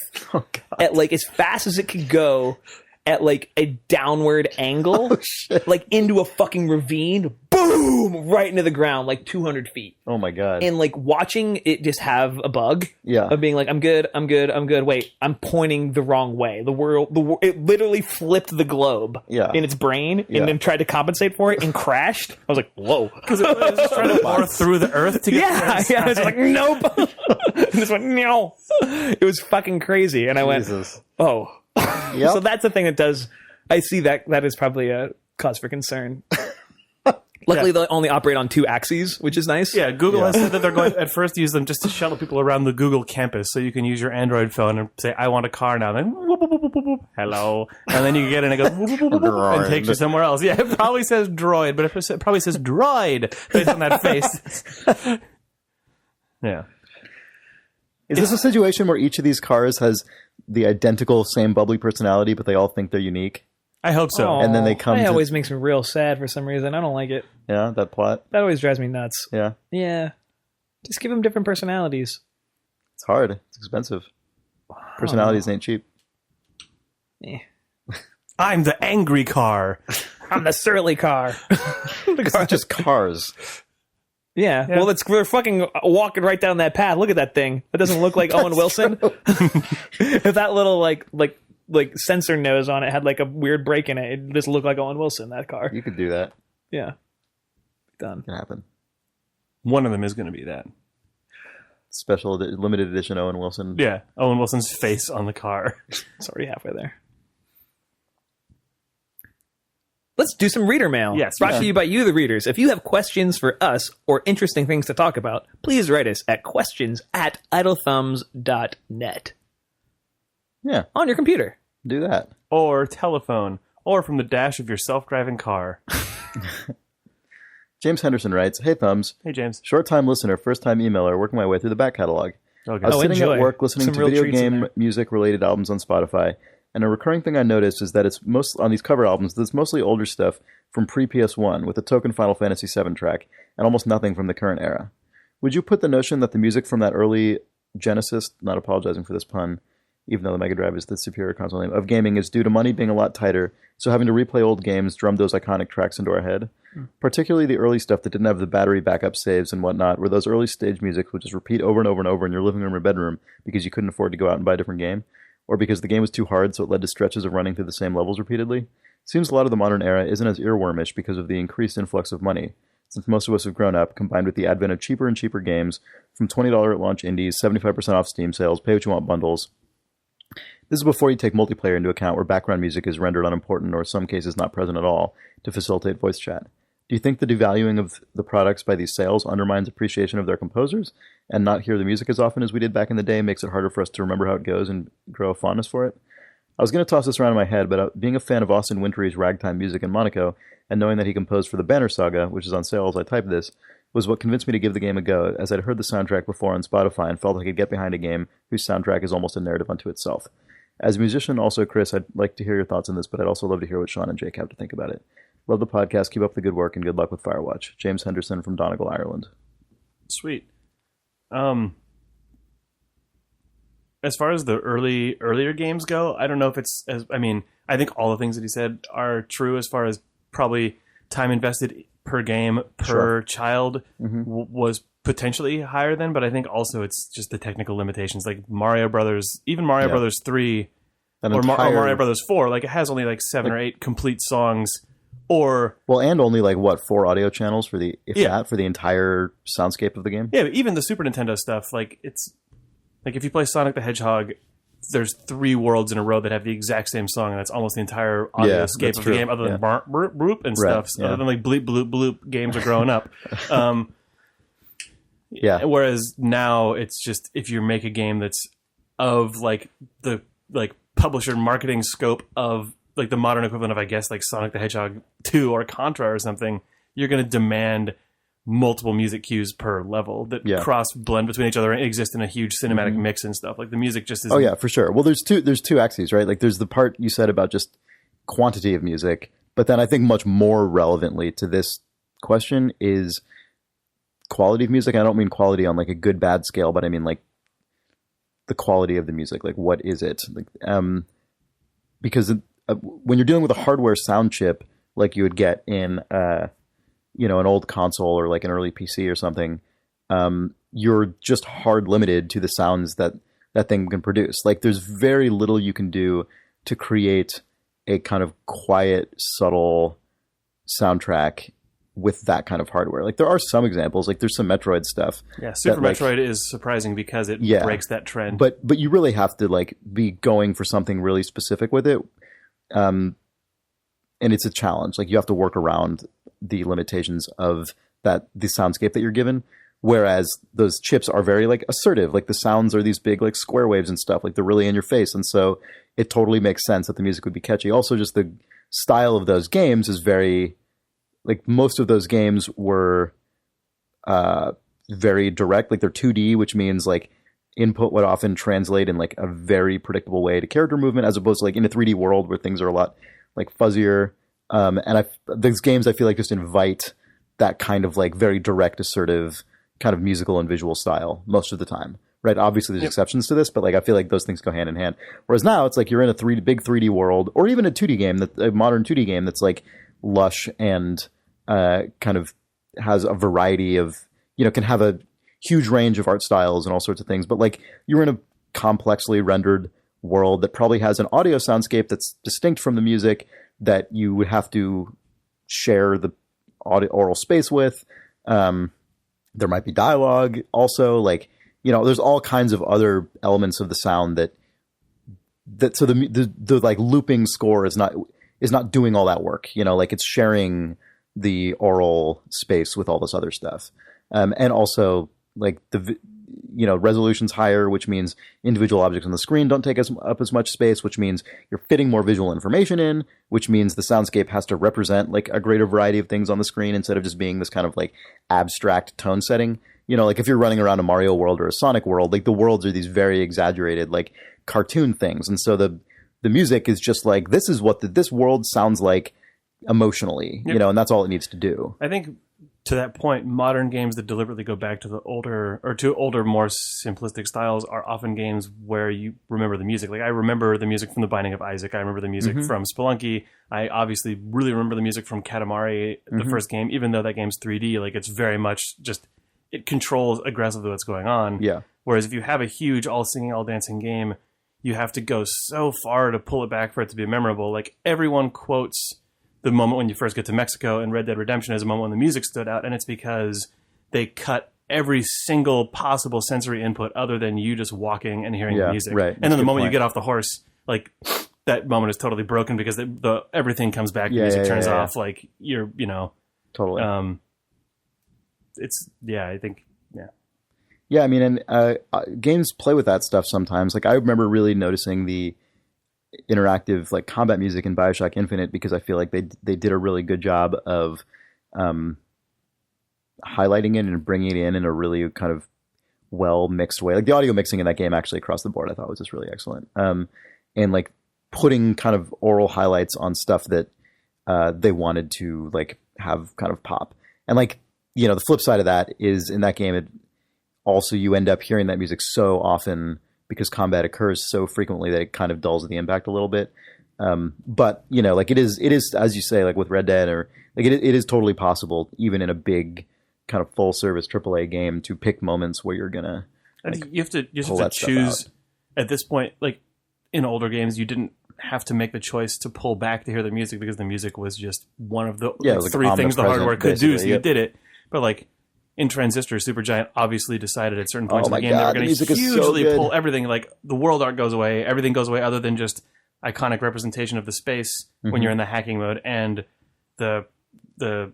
at like as fast as it could go. At like a downward angle, like into a fucking ravine, boom, right into the ground, like 200 feet. Oh my god. And like watching it just have a bug of being like, I'm good. Wait, I'm pointing the wrong way. It literally flipped the globe in its brain and then tried to compensate for it and crashed. I was like, whoa. Because it was just trying to bore through the earth to get to the other Yeah. It's side. like, nope. And just went, no. It was fucking crazy. And I went, oh. So that's the thing that does. I see that is probably a cause for concern. Luckily, they only operate on 2 axes, which is nice. Yeah, Google has said that they're going at first use them just to shuttle people around the Google campus, so you can use your Android phone and say, "I want a car now." Then, whoop, whoop, whoop, whoop, whoop, hello, and then you get in and it goes whoop, whoop, whoop, whoop, and takes you somewhere else. Yeah, it probably says droid, but it probably says droid based on that face. Yeah. Is this a situation where each of these cars has the identical same bubbly personality, but they all think they're unique? I hope so. Aw, And then they come That to- always makes me real sad for some reason. I don't like it. Yeah, that plot. That always drives me nuts. Yeah, Yeah. Just give them different personalities. it's hard. It's expensive. Personalities ain't cheap. Eh. I'm the angry car. I'm the surly car. It's not just cars. Yeah. Well, we're fucking walking right down that path. Look at that thing. That doesn't look like Owen Wilson. If that little like sensor nose on it had like a weird break in it, it just looked like Owen Wilson. That car. You could do that. Yeah. Done. It can happen. One of them is going to be that. Limited edition Owen Wilson. Yeah, Owen Wilson's face on the car. It's already halfway there. Let's do some reader mail. Yes. Brought to you by you, the readers. If you have questions for us or interesting things to talk about, please write us at questions@idlethumbs.net Yeah, on your computer. do that. Or telephone. Or from the dash of your self-driving car. James Henderson writes, "Hey Thumbs, Hey, James. short-time listener, first-time emailer, working my way through the back catalog. Okay. I was Oh, sitting enjoy. at work listening Some to real video treats in game there. music-related albums on Spotify, and a recurring thing I noticed is that it's most on these cover albums. There's mostly older stuff from pre-PS1 with a token Final Fantasy VII track, and almost nothing from the current era. Would you put the notion that the music from that early Genesis, not apologizing for this pun, even though the Mega Drive is the superior console name, of gaming is due to money being a lot tighter, so having to replay old games drummed those iconic tracks into our head? Particularly the early stuff that didn't have the battery backup saves and whatnot, where those early stage music would just repeat over and over and over in your living room or bedroom because you couldn't afford to go out and buy a different game, or because the game was too hard so it led to stretches of running through the same levels repeatedly? Seems a lot of the modern era isn't as earwormish because of the increased influx of money, since most of us have grown up, combined with the advent of cheaper and cheaper games, from $20 at launch indies, 75% off Steam sales, pay-what-you-want bundles. This is before you take multiplayer into account, where background music is rendered unimportant or in some cases not present at all to facilitate voice chat. Do you think the devaluing of the products by these sales undermines appreciation of their composers, and not hear the music as often as we did back in the day makes it harder for us to remember how it goes and grow a fondness for it? I was going to toss this around in my head, but being a fan of Austin Wintory's ragtime music in Monaco, and knowing that he composed for the Banner Saga, which is on sale as I typed this, was what convinced me to give the game a go, as I'd heard the soundtrack before on Spotify and felt I could get behind a game whose soundtrack is almost a narrative unto itself. As a musician, also, Chris, I'd like to hear your thoughts on this, but I'd also love to hear what Sean and Jake have to think about it. Love the podcast, keep up the good work, and good luck with Firewatch. James Henderson from Donegal, Ireland. Sweet. As far as the earlier games go, I don't know if it's as, I mean, I think all the things that he said are true as far as probably time invested per game per child was potentially higher than, but I think also it's just the technical limitations, like Mario Brothers, even Mario Brothers 3 or Mario Brothers 4, like it has only like 7 or 8 complete songs, or and only like what, 4 audio channels for the for the entire soundscape of the game. Yeah, but even the Super Nintendo stuff, like it's like if you play Sonic the Hedgehog, there's 3 worlds in a row that have the exact same song, and that's almost the entire audio scape of the game, other than burp, burp, burp and stuff. Other than like bleep, bloop, bloop, games are growing up. Whereas now it's just if you make a game that's of like the like publisher marketing scope of like the modern equivalent of, I guess, like Sonic the Hedgehog 2 or Contra or something, you're going to demand multiple music cues per level that cross blend between each other and exist in a huge cinematic mix and stuff. Like the music just is. Oh yeah, for sure. Well, there's two axes, right? Like there's the part you said about just quantity of music, but then I think much more relevantly to this question is quality of music. I don't mean quality on like a good bad scale, but I mean like the quality of the music. Like what is it? Like because when you're dealing with a hardware sound chip like you would get in an old console or like an early PC or something, you're just hard limited to the sounds that thing can produce. Like there's very little you can do to create a kind of quiet, subtle soundtrack with that kind of hardware. Like there are some examples, like there's some Metroid stuff. Yeah, Super Metroid is surprising because it breaks that trend. But you really have to like be going for something really specific with it. And it's a challenge. Like you have to work around the limitations of the soundscape that you're given. Whereas those chips are very like assertive, like the sounds are these big like square waves and stuff, like they're really in your face. And so it totally makes sense that the music would be catchy. Also, just the style of those games is very, like most of those games were very direct, like they're 2D, which means like input would often translate in like a very predictable way to character movement, as opposed to like in a 3D world where things are a lot like fuzzier. And those games I feel like just invite that kind of like very direct, assertive kind of musical and visual style most of the time, right? Obviously there's exceptions to this, but like I feel like those things go hand in hand. Whereas now it's like you're in a big 3D world, or even a 2D game, a modern 2D game that's like lush and kind of has a variety of, can have a huge range of art styles and all sorts of things. But like you're in a complexly rendered world that probably has an audio soundscape that's distinct from the music that you would have to share the oral space with. There might be dialogue also, like, there's all kinds of other elements of the sound that so the like looping score is not doing all that work, like it's sharing the oral space with all this other stuff. And also like resolution's higher, which means individual objects on the screen don't take up as much space, which means you're fitting more visual information in, which means the soundscape has to represent like a greater variety of things on the screen instead of just being this kind of like abstract tone setting. Like if you're running around a Mario world or a Sonic world, like the worlds are these very exaggerated like cartoon things. And so the music is just like, this is what this world sounds like emotionally, and that's all it needs to do. I think to that point, modern games that deliberately go back to the older, more simplistic styles are often games where you remember the music. Like I remember the music from The Binding of Isaac. I remember the music from Spelunky. I obviously really remember the music from Katamari, the first game, even though that game's 3D. Like it's very much just, it controls aggressively what's going on. Yeah. Whereas if you have a huge all singing, all dancing game, you have to go so far to pull it back for it to be memorable. Like everyone quotes the moment when you first get to Mexico in Red Dead Redemption as a moment when the music stood out, and it's because they cut every single possible sensory input other than you just walking and hearing the music. Right. And then the moment you get off the horse, like that moment is totally broken because the everything comes back, the music turns off, like you're, totally. It's I think. Yeah, I mean, and games play with that stuff sometimes. Like I remember really noticing the interactive like combat music in BioShock Infinite because I feel like they did a really good job of highlighting it and bringing it in a really kind of well mixed way. Like the audio mixing in that game actually across the board I thought was just really excellent. And like putting kind of oral highlights on stuff that they wanted to like have kind of pop. And like, the flip side of that is in that game, also you end up hearing that music so often because combat occurs so frequently that it kind of dulls the impact a little bit. But like it is, as you say, like with Red Dead or like it is totally possible even in a big kind of full service AAA game to pick moments where you're going to, you have to choose at this point, like in older games, you didn't have to make the choice to pull back to hear the music because the music was just one of the three things the hardware could do. So you did it. But like in Transistor, Supergiant obviously decided at certain points in the game they were going to hugely pull everything. Like the world art goes away, everything goes away other than just iconic representation of the space when you're in the hacking mode and the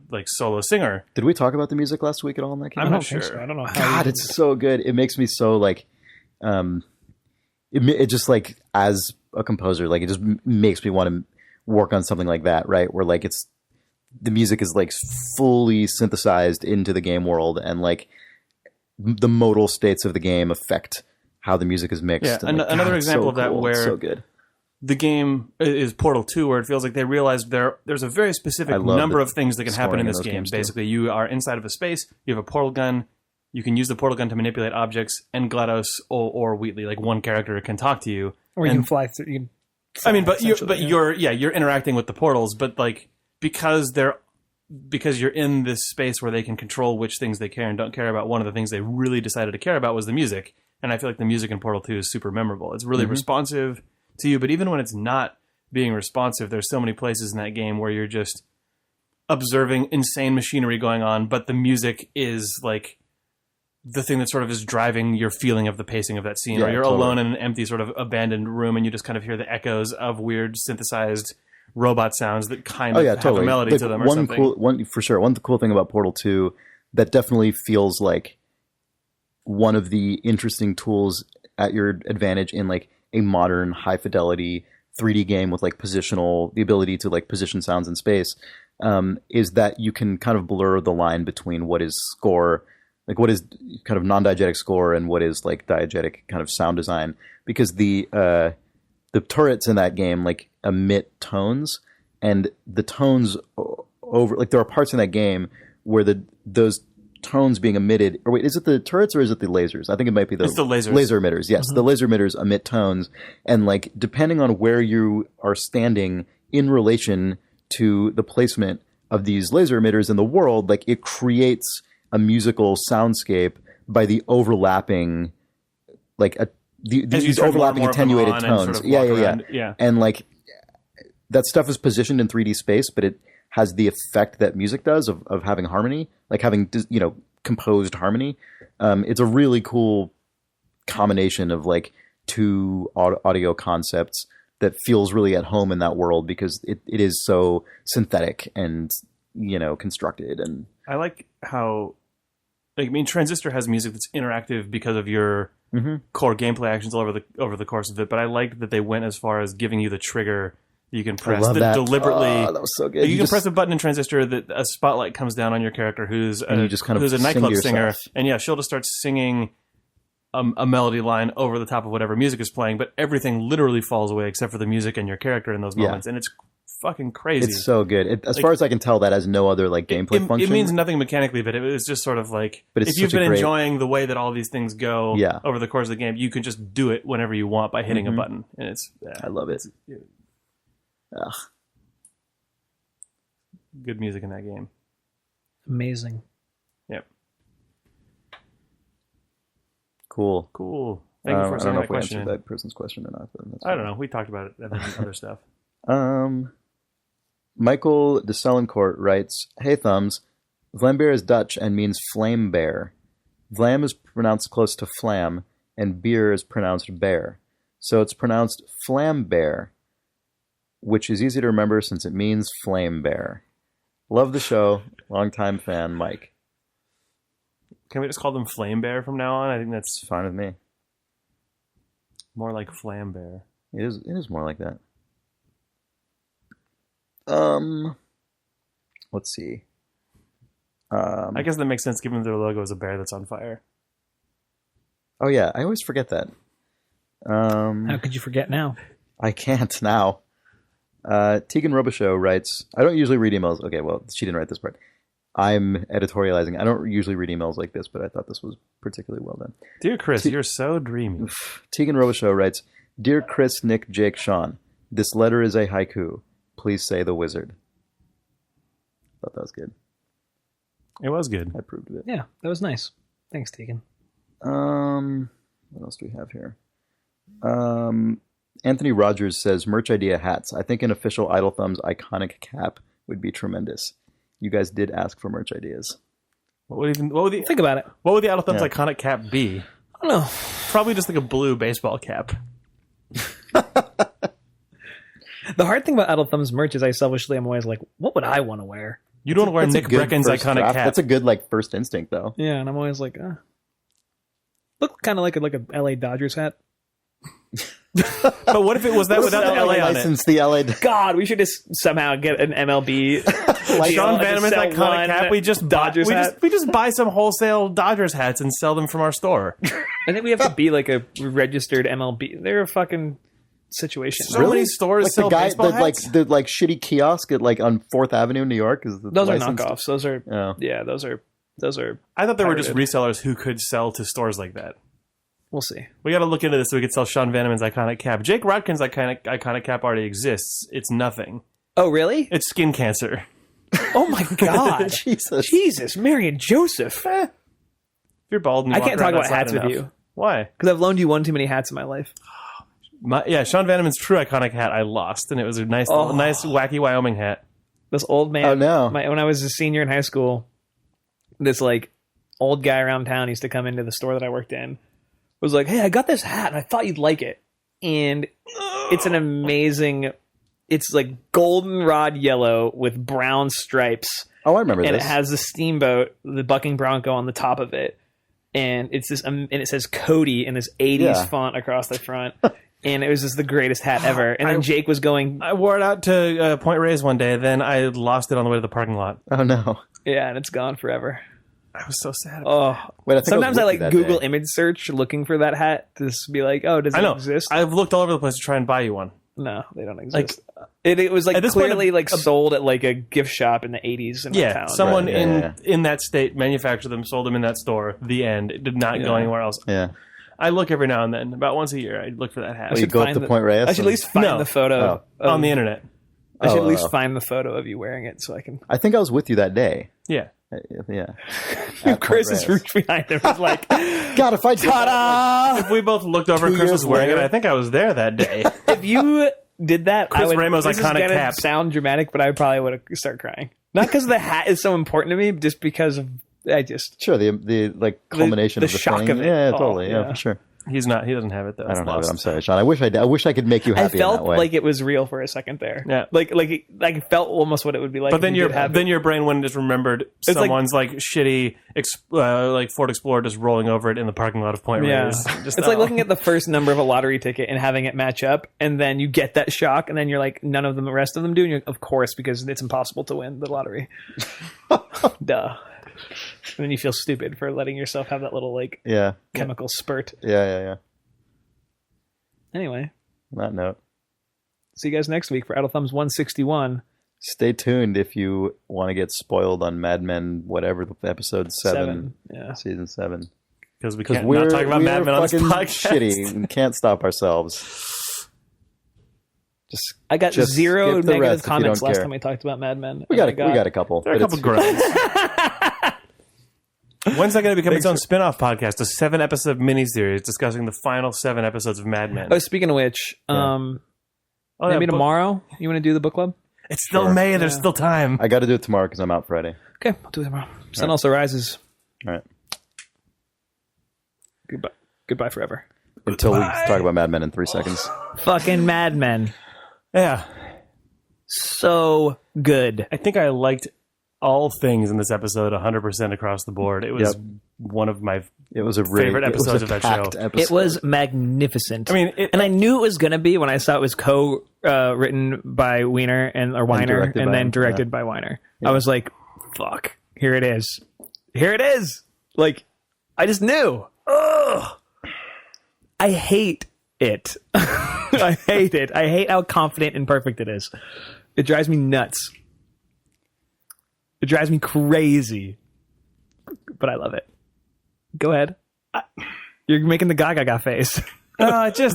like solo singer. Did we talk about the music last week at all in that game? I'm not sure. So. I don't know how. God, it's so good. It makes me so like, it just like as a composer, like it just makes me want to work on something like that, right? Where like the music is like fully synthesized into the game world and like the modal states of the game affect how the music is mixed. Yeah, and like, another example so of that cool. where so good. The game is Portal 2 where it feels like they realized there's a very specific number of things that can happen in this game. Basically, you are inside of a space, you have a portal gun, you can use the portal gun to manipulate objects, and GLaDOS or Wheatley, like one character, can talk to you. Or you can fly through. You're interacting with the portals, but like because you're in this space where they can control which things they care and don't care about, one of the things they really decided to care about was the music. And I feel like the music in Portal 2 is super memorable. It's really responsive to you, but even when it's not being responsive, there's so many places in that game where you're just observing insane machinery going on, but the music is like the thing that sort of is driving your feeling of the pacing of that scene, or you're alone in an empty sort of abandoned room and you just kind of hear the echoes of weird synthesized robot sounds that kind Oh of yeah, have totally. a melody Like, to them or something. One cool thing about Portal 2 that definitely feels like one of the interesting tools at your advantage in like a modern high fidelity 3D game with like the ability to like position sounds in space, is that you can kind of blur the line between what is score, like what is kind of non-diegetic score and what is like diegetic kind of sound design, because the turrets in that game like emit tones, and the tones over, like there are parts in that game where those tones being emitted, or wait, is it the turrets or is it the lasers? I think it might be It's the lasers. laser emitters. Yes, the laser emitters emit tones, and like depending on where you are standing in relation to the placement of these laser emitters in the world, like it creates a musical soundscape by the overlapping, like these overlapping attenuated tones. Yeah. And like that stuff is positioned in 3D space, but it has the effect that music does of having harmony, like having, composed harmony. It's a really cool combination of like two audio concepts that feels really at home in that world, because it is so synthetic and, constructed. And I like how, Transistor has music that's interactive because of your core gameplay actions all over the course of it. But I liked that they went as far as giving you the trigger you can press that deliberately. Oh, that was so good. You can press a button in Transistor that a spotlight comes down on your character who's a sing nightclub to singer, yourself. and she'll just start singing a melody line over the top of whatever music is playing, but everything literally falls away except for the music and your character in those moments, and it's fucking crazy. It's so good. As far as I can tell, that has no other like gameplay function. It means nothing mechanically, but it was just sort of like, but if you've been enjoying the way that all these things go over the course of the game, you can just do it whenever you want by hitting a button, and it's I love it. Ugh. Good music in that game. Amazing. Yep. Cool. Thank you for I don't sending know that if we question. answered that person's question or not. But that's I don't know. We talked about it and then other stuff. Michael de Selencourt writes, "Hey Thumbs, Vlambeer is Dutch and means flame bear. Vlam is pronounced close to flam, and beer is pronounced bear. So it's pronounced flambeer, which is easy to remember since it means flame bear. Love the show. Longtime fan, Mike." Can we just call them Flame Bear from now on? I think that's Fine with me. more like Flambeer. It is more like that. Let's see. I guess that makes sense given their logo is a bear that's on fire. Oh yeah, I always forget that. How could you forget now? I can't now. Tegan Robichaux writes, "I don't usually read emails." Okay, well, she didn't write this part. I'm editorializing. I don't usually read emails like this, but I thought this was particularly well done. Dear Chris, you're so dreamy. Tegan Robichaux writes, "Dear Chris, Nick, Jake, Sean, this letter is a haiku. Please say the wizard." Thought that was good. It was good. I approved of it. Yeah, that was nice. Thanks, Tegan. What else do we have here? Anthony Rogers says, "Merch idea hats. I think an official Idle Thumbs iconic cap would be tremendous." You guys did ask for merch ideas. What would the Think about it. What would the Idle Thumbs iconic cap be? I don't know. Probably just like a blue baseball cap. The hard thing about Idle Thumbs merch is I selfishly am always like, what would I want to wear? You don't want to wear That's a Nick good Brecken's first iconic draft. cap. That's a good first instinct though. Yeah, and I'm always like, look kind of like a LA Dodgers hat. But what if it was that without the LA on it? License the LA. God, we should just somehow get an MLB. Sean Vanaman's iconic cap. We just Dodgers hat. We just buy some wholesale Dodgers hats and sell them from our store. I think we have to be like a registered MLB. They're a fucking situation. So many stores sell baseball hats? the shitty kiosk at on 4th Avenue, New York. Is Those are licensed? knockoffs. Those are those are. I thought they were just pirated. resellers who could sell to stores like that. We'll see. We got to look into this so we could sell Sean Vanaman's iconic cap. Jake Rodkin's iconic cap already exists. It's nothing. Oh, really? It's skin cancer. Oh my God! Jesus. Mary and Joseph. If you're bald and you I walk can't talk around about outside hats enough. with you Why? because I've loaned you one too many hats in my life. Sean Vanaman's true iconic hat I lost, and it was a nice wacky Wyoming hat. This old man. Oh, no. When I was a senior in high school, this old guy around town used to come into the store that I worked in. Was like, "Hey, I got this hat, and I thought you'd like it." And it's an amazing it's like goldenrod yellow with brown stripes. Oh, I remember and this. And it has the steamboat, the bucking bronco on the top of it. And it's this, and it says Cody in this 80s font across the front. And it was just the greatest hat ever. And then Jake was going... I wore it out to Point Reyes one day, then I lost it on the way to the parking lot. Oh, no. Yeah, and it's gone forever. I was so sad. Wait, sometimes I like Google image search looking for that hat to just be like, oh, does it exist? I've looked all over the place to try and buy you one. No, they don't exist. Like, it was like clearly like sold at like a gift shop in the 80s in my town. Someone in that state manufactured them, sold them in that store. The end. It did not go anywhere else. Yeah. I look every now and then, about once a year. I look for that hat. You go up to Point Reyes? I should at least find the photo on the internet. I should at least find the photo of you wearing it so I can. I think I was with you that day. Yeah. Yeah. Chris is reached behind him. He's like, God, if I ta-da! If we both looked over and Chris was wearing it, I think I was there that day. If you did that, Chris Ramo's iconic cap. Sound dramatic, but I probably would have started crying. Not because the hat is so important to me, just because of sure the like culmination of the shock thing. of it. Yeah, totally. Yeah, for sure. He's not. He doesn't have it though. I don't have it. I'm sorry, Sean. I wish I could make you happy. I felt in that way. like it was real for a second there. Yeah, like I felt almost what it would be like. But then your brain wouldn't just remembered someone's like shitty like Ford Explorer just rolling over it in the parking lot of Point Reyes. It's like looking at the first number of a lottery ticket and having it match up, and then you get that shock, and then you're like, none of them, the rest of them do, and you're, of course, because it's impossible to win the lottery. Duh. And then you feel stupid for letting yourself have that little like chemical spurt. Yeah. Anyway. On that note. See you guys next week for Idle Thumbs 161. Stay tuned if you want to get spoiled on Mad Men, whatever, episode 7. Yeah. Season 7. Because we're not talking about Mad Men on this podcast. Shitty. We can't stop ourselves. I got zero negative comments last time I talked about Mad Men. We got a couple. There are a couple groans. When's that going to become its own spin-off podcast? A 7-episode miniseries discussing the final 7 episodes of Mad Men. Oh, speaking of which, maybe tomorrow you want to do the book club? It's still May. There's still time. I got to do it tomorrow because I'm out Friday. Okay, I'll do it tomorrow. Sun also rises. All right. Goodbye forever. Until we talk about Mad Men in 3 seconds. Fucking Mad Men. Yeah. So good. I think I liked all things in this episode 100% across the board. It was one of my favorite episodes of that show. Episode. It was magnificent. I mean, and I knew it was going to be when I saw it was written by Weiner Weiner and then directed by Weiner. Yeah. I was like, fuck, here it is. Here it is. Like, I just knew. Ugh. I hate it. I hate it. I hate how confident and perfect it is. It drives me nuts. It drives me crazy. But I love it. Go ahead. You're making the gaga face. This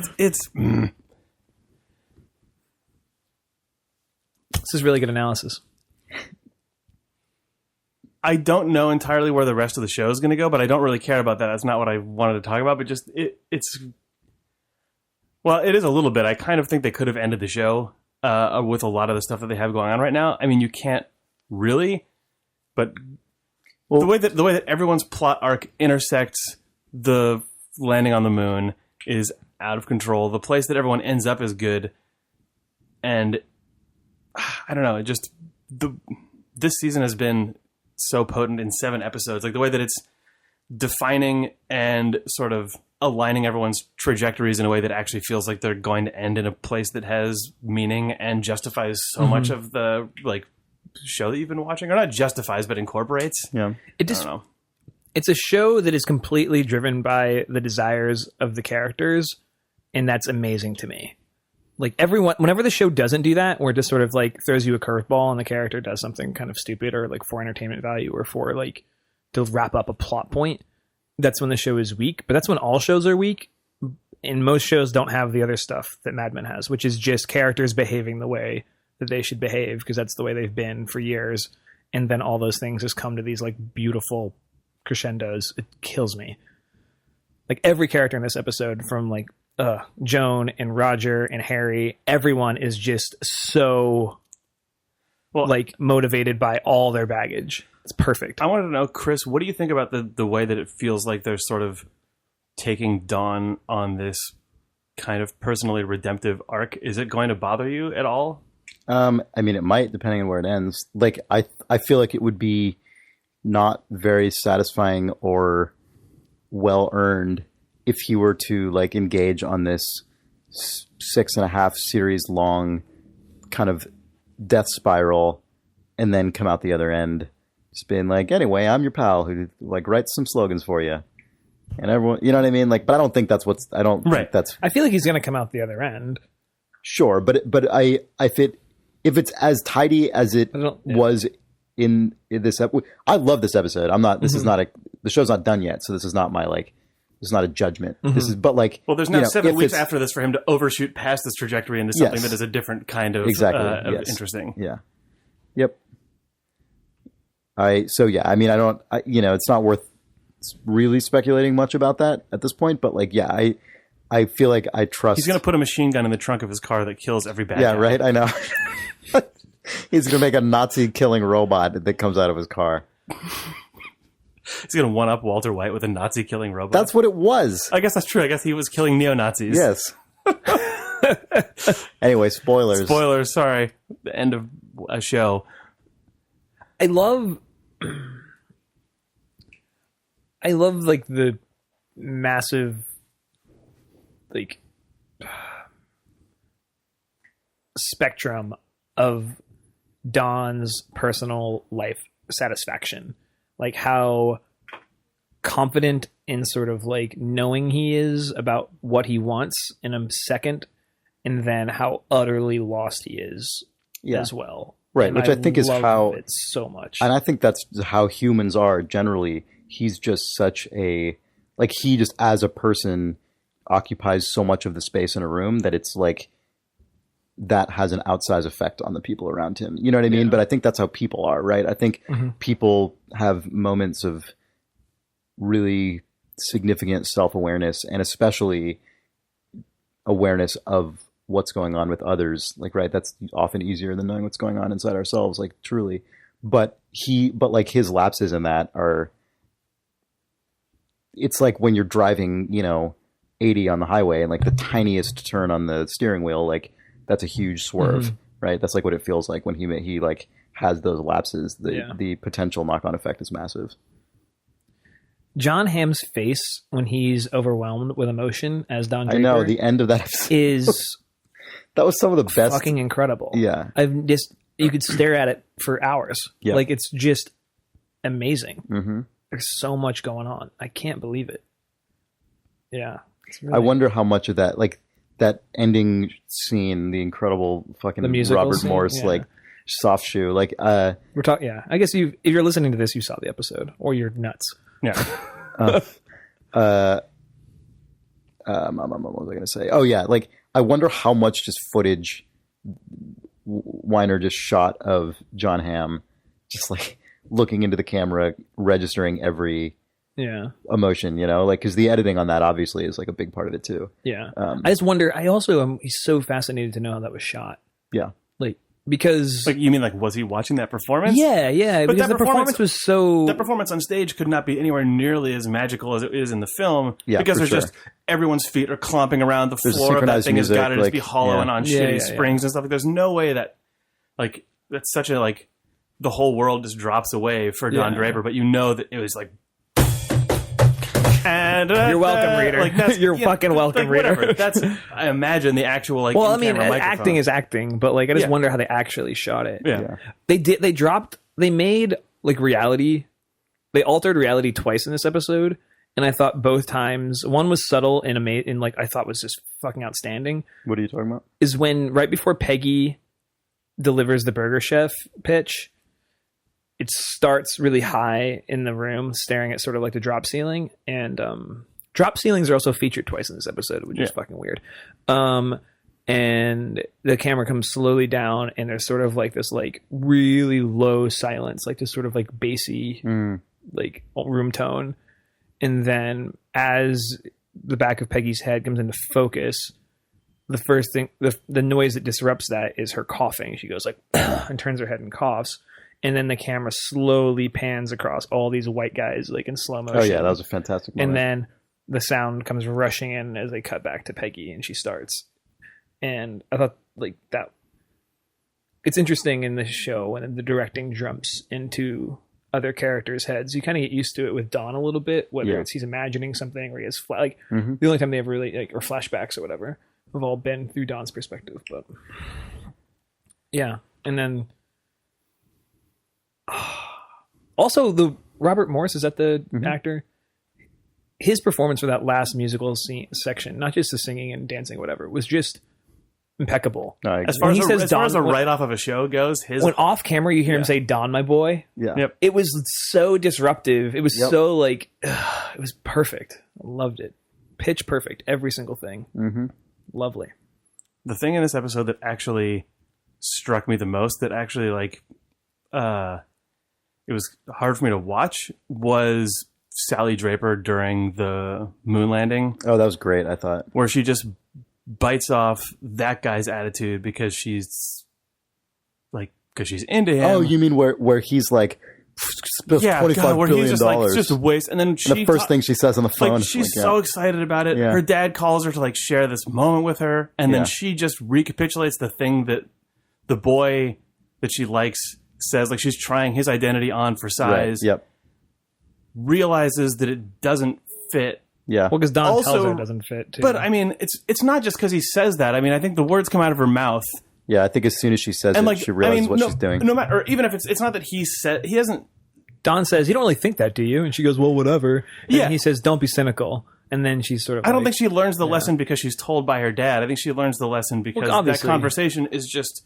is really good analysis. I don't know entirely where the rest of the show is going to go, but I don't really care about that. That's not what I wanted to talk about, but just it's... Well, it is a little bit. I kind of think they could have ended the show with a lot of the stuff that they have going on right now. I mean, you can't really, but the way that everyone's plot arc intersects the landing on the moon is out of control. The place that everyone ends up is good, and I don't know. It just this season has been so potent in 7 episodes. Like the way that it's defining and sort of aligning everyone's trajectories in a way that actually feels like they're going to end in a place that has meaning and justifies so much of the like show that you've been watching, or not justifies, but incorporates. Yeah, I don't know. It's a show that is completely driven by the desires of the characters, and that's amazing to me. Like whenever the show doesn't do that, where it just sort of like throws you a curveball and the character does something kind of stupid or like for entertainment value or for like to wrap up a plot point, that's when the show is weak. But that's when all shows are weak. And most shows don't have the other stuff that Mad Men has, which is just characters behaving the way that they should behave because that's the way they've been for years. And then all those things just come to these like beautiful crescendos. It kills me. Like every character in this episode, from like Joan and Roger and Harry, everyone is just so like motivated by all their baggage. It's perfect. I wanted to know, Chris, what do you think about the way that it feels like they're sort of taking Dawn on this kind of personally redemptive arc? Is it going to bother you at all? I mean, it might, depending on where it ends. Like, I feel like it would be not very satisfying or well earned if he were to like engage on this 6.5 series long kind of death spiral and then come out the other end just being like, anyway, I'm your pal who like writes some slogans for you. And everyone, you know what I mean? Like, but I don't think that's what's, I don't think that's, I feel like he's going to come out the other end. Sure. But if it's as tidy as it was in this episode, I love this episode. I'm not, this is not the show's not done yet. So this is not my like, this is not a judgment. This is, but like, well, there's now 7 weeks after this for him to overshoot past this trajectory into something that is a different kind of, interesting. Yeah. Yep. I mean, it's not worth really speculating much about that at this point, but like, yeah, I feel like I trust. He's going to put a machine gun in the trunk of his car that kills every bad guy. Right. I know. He's going to make a Nazi killing robot that comes out of his car. He's going to one-up Walter White with a Nazi killing robot. That's what it was. I guess that's true. I guess he was killing neo-Nazis. Yes. Anyway, spoilers. Spoilers, sorry. The end of a show. I love like the massive like spectrum of Don's personal life satisfaction. Like how confident in sort of like knowing he is about what he wants in a second, and then how utterly lost he is as well. Right, and which I think is how it's so much. And I think that's how humans are generally. He's just such a like he just as a person occupies so much of the space in a room that it's like that has an outsized effect on the people around him. You know what I mean? But I think that's how people are, right? I think people have moments of really significant self-awareness and especially awareness of what's going on with others. Like, right. That's often easier than knowing what's going on inside ourselves. Like truly, but like his lapses in that are, it's like when you're driving, 80 on the highway and like the tiniest turn on the steering wheel, like that's a huge swerve, right? That's like what it feels like when he like has those lapses. The potential knock-on effect is massive. Jon Hamm's face when he's overwhelmed with emotion as Don Draper. I know the end of that episode is that was some of the best, fucking incredible. Yeah, you could stare at it for hours. Yeah. Like it's just amazing. There's so much going on. I can't believe it. Yeah, I wonder how much of that, like that ending scene, the incredible fucking Robert scene? Morse, like soft shoe, like we're talking. Yeah, I guess if you're listening to this, you saw the episode, or you're nuts. Yeah. What was I going to say? Oh yeah, like I wonder how much just footage Weiner just shot of Jon Hamm, just like looking into the camera, registering every emotion, like because the editing on that obviously is like a big part of it too. Yeah, I just wonder. I also am so fascinated to know how that was shot. Yeah, like. Because like you mean like was he watching that performance? Yeah, but because the performance was so that performance on stage could not be anywhere nearly as magical as it is in the film. Because there's just everyone's feet are clomping around the floor of that thing has got to just be hollow and on shitty springs and stuff. Like there's no way that like that's such a like the whole world just drops away for Don Draper, but that it was like and you're welcome, reader. Like you're fucking welcome, like, reader. That's I imagine the actual like. Well, I mean, acting is acting, but like I just wonder how they actually shot it. Yeah. They made like reality. They altered reality twice in this episode, and I thought both times one was subtle and like I thought was just fucking outstanding. What are you talking about? Is when right before Peggy delivers the Burger Chef pitch. It starts really high in the room, staring at sort of like the drop ceiling. And drop ceilings are also featured twice in this episode, which is fucking weird. And the camera comes slowly down, and there's sort of like this like really low silence, like this sort of like bassy like room tone. And then as the back of Peggy's head comes into focus, the first thing, the noise that disrupts that is her coughing. She goes like and turns her head and coughs. And then the camera slowly pans across all these white guys, like in slow motion. Oh yeah, that was a fantastic moment. And then the sound comes rushing in as they cut back to Peggy, and she starts. And I thought like that it's interesting in this show when the directing jumps into other characters' heads. You kind of get used to it with Don a little bit, whether it's he's imagining something or he has the only time they ever really or flashbacks or whatever have all been through Don's perspective. But yeah, and then also the Robert Morse, is that the actor? His performance for that last musical section, not just the singing and dancing, whatever, was just impeccable. As far as a write-off of a show goes, when off camera you hear him say "Don, my boy," it was so disruptive. It was so like it was perfect. I loved it. Pitch perfect, every single thing. Lovely. The thing in this episode that actually struck me the most, that actually it was hard for me to watch, was Sally Draper during the moon landing. Oh, that was great, I thought. Where she just bites off that guy's attitude because she's into him. Oh, you mean where he's like, $25 billion. Just like, it's just a waste. And then the first thing she says on the phone. Like, she's so excited about it. Her dad calls her to like share this moment with her. And then she just recapitulates the thing that the boy that she likes says. Like, she's trying his identity on for size. Right. Yep. Realizes that it doesn't fit. Yeah. Well, because Don tells her it doesn't fit too. But I mean, it's not just because he says that. I mean, I think the words come out of her mouth. Yeah, I think as soon as she says it, she realizes what she's doing. No matter, or even if it's not that he doesn't. Don says, "You don't really think that, do you?" And she goes, "Well, whatever." And he says, "Don't be cynical." And then she's sort of. I don't think she learns the lesson because she's told by her dad. I think she learns the lesson because that conversation is just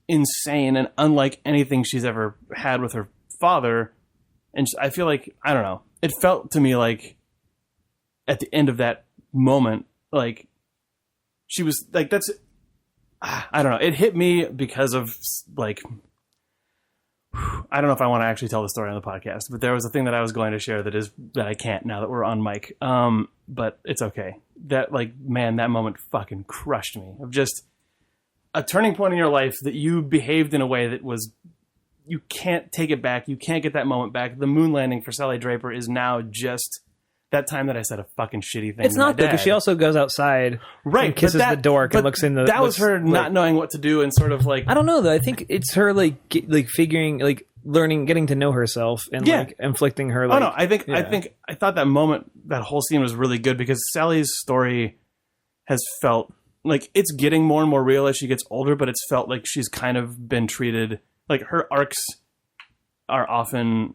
insane and unlike anything she's ever had with her father. And I feel like, I don't know, it felt to me like at the end of that moment, like she was like, I don't know. It hit me because of like, I don't know if I want to actually tell the story on the podcast, but there was a thing that I was going to share that I can't now that we're on mic. But it's okay. That like, man, that moment fucking crushed me. Of just a turning point in your life that you behaved in a way that was, you can't take it back. You can't get that moment back. The moon landing for Sally Draper is now just that time that I said a fucking shitty thing. It's not though, because she also goes outside, and kisses the dork and looks in the. That was her not knowing what to do and sort of like. I don't know though. I think it's her like figuring, like learning, getting to know herself and like inflicting her. Like, I thought that moment, that whole scene was really good because Sally's story has felt like it's getting more and more real as she gets older, but it's felt like she's kind of been treated like her arcs are often.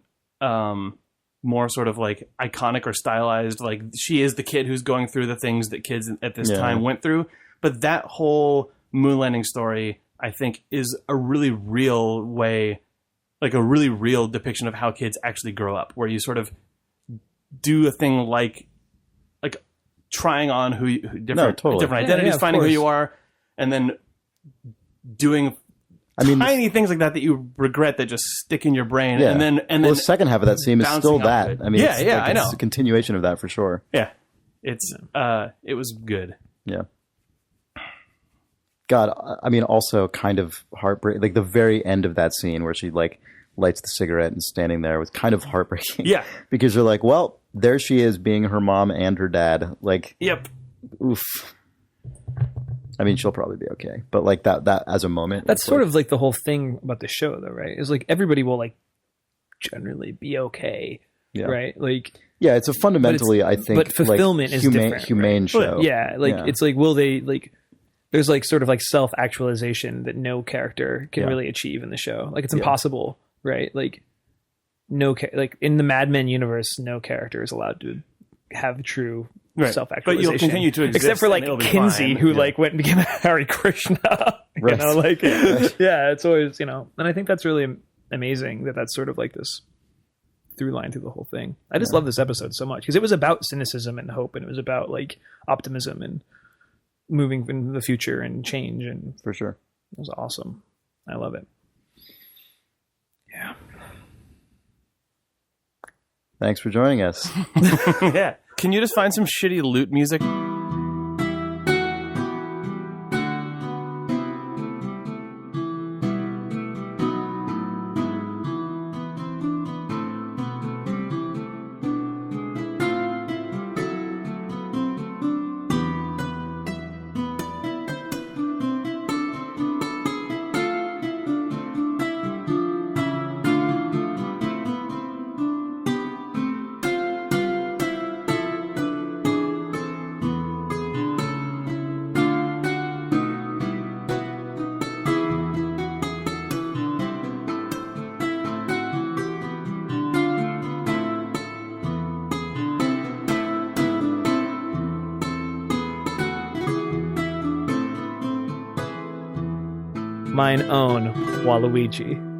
More sort of like iconic or stylized, like she is the kid who's going through the things that kids at this time went through. But that whole moon landing story, I think, is a really real way, like a really real depiction of how kids actually grow up, where you sort of do a thing like trying on different identities, finding who you are, and then doing tiny things like that you regret that just stick in your brain, and then the second half of that scene is still that. I mean, I know, it's a continuation of that for sure. Yeah, it's it was good. Yeah. God, I mean, also kind of heartbreaking. Like the very end of that scene where she like lights the cigarette and standing there was kind of heartbreaking. Yeah, because you're like, well, there she is being her mom and her dad. Like, oof. I mean, she'll probably be okay, but like that as a moment. That's sort of like the whole thing about the show, though, right? Is like everybody will like generally be okay, right? Like, yeah, it's a fundamentally, I think, but fulfillment is different, humane right? show. Yeah, like it's like, will they like? There's like sort of like self-actualization that no character can really achieve in the show. Like it's impossible, right? Like like in the Mad Men universe, no character is allowed to have true. Right. Self-actualization. But you'll continue to exist, except for like Kinsey, who like went and became a Hare Krishna. You know, like it's always, you know, and I think that's really amazing that that's sort of like this through line through the whole thing. I just love this episode so much because it was about cynicism and hope, and it was about like optimism and moving in the future and change, and for sure, it was awesome. I love it. Yeah. Thanks for joining us. Yeah. Can you just find some shitty Lute music? mine own Waluigi.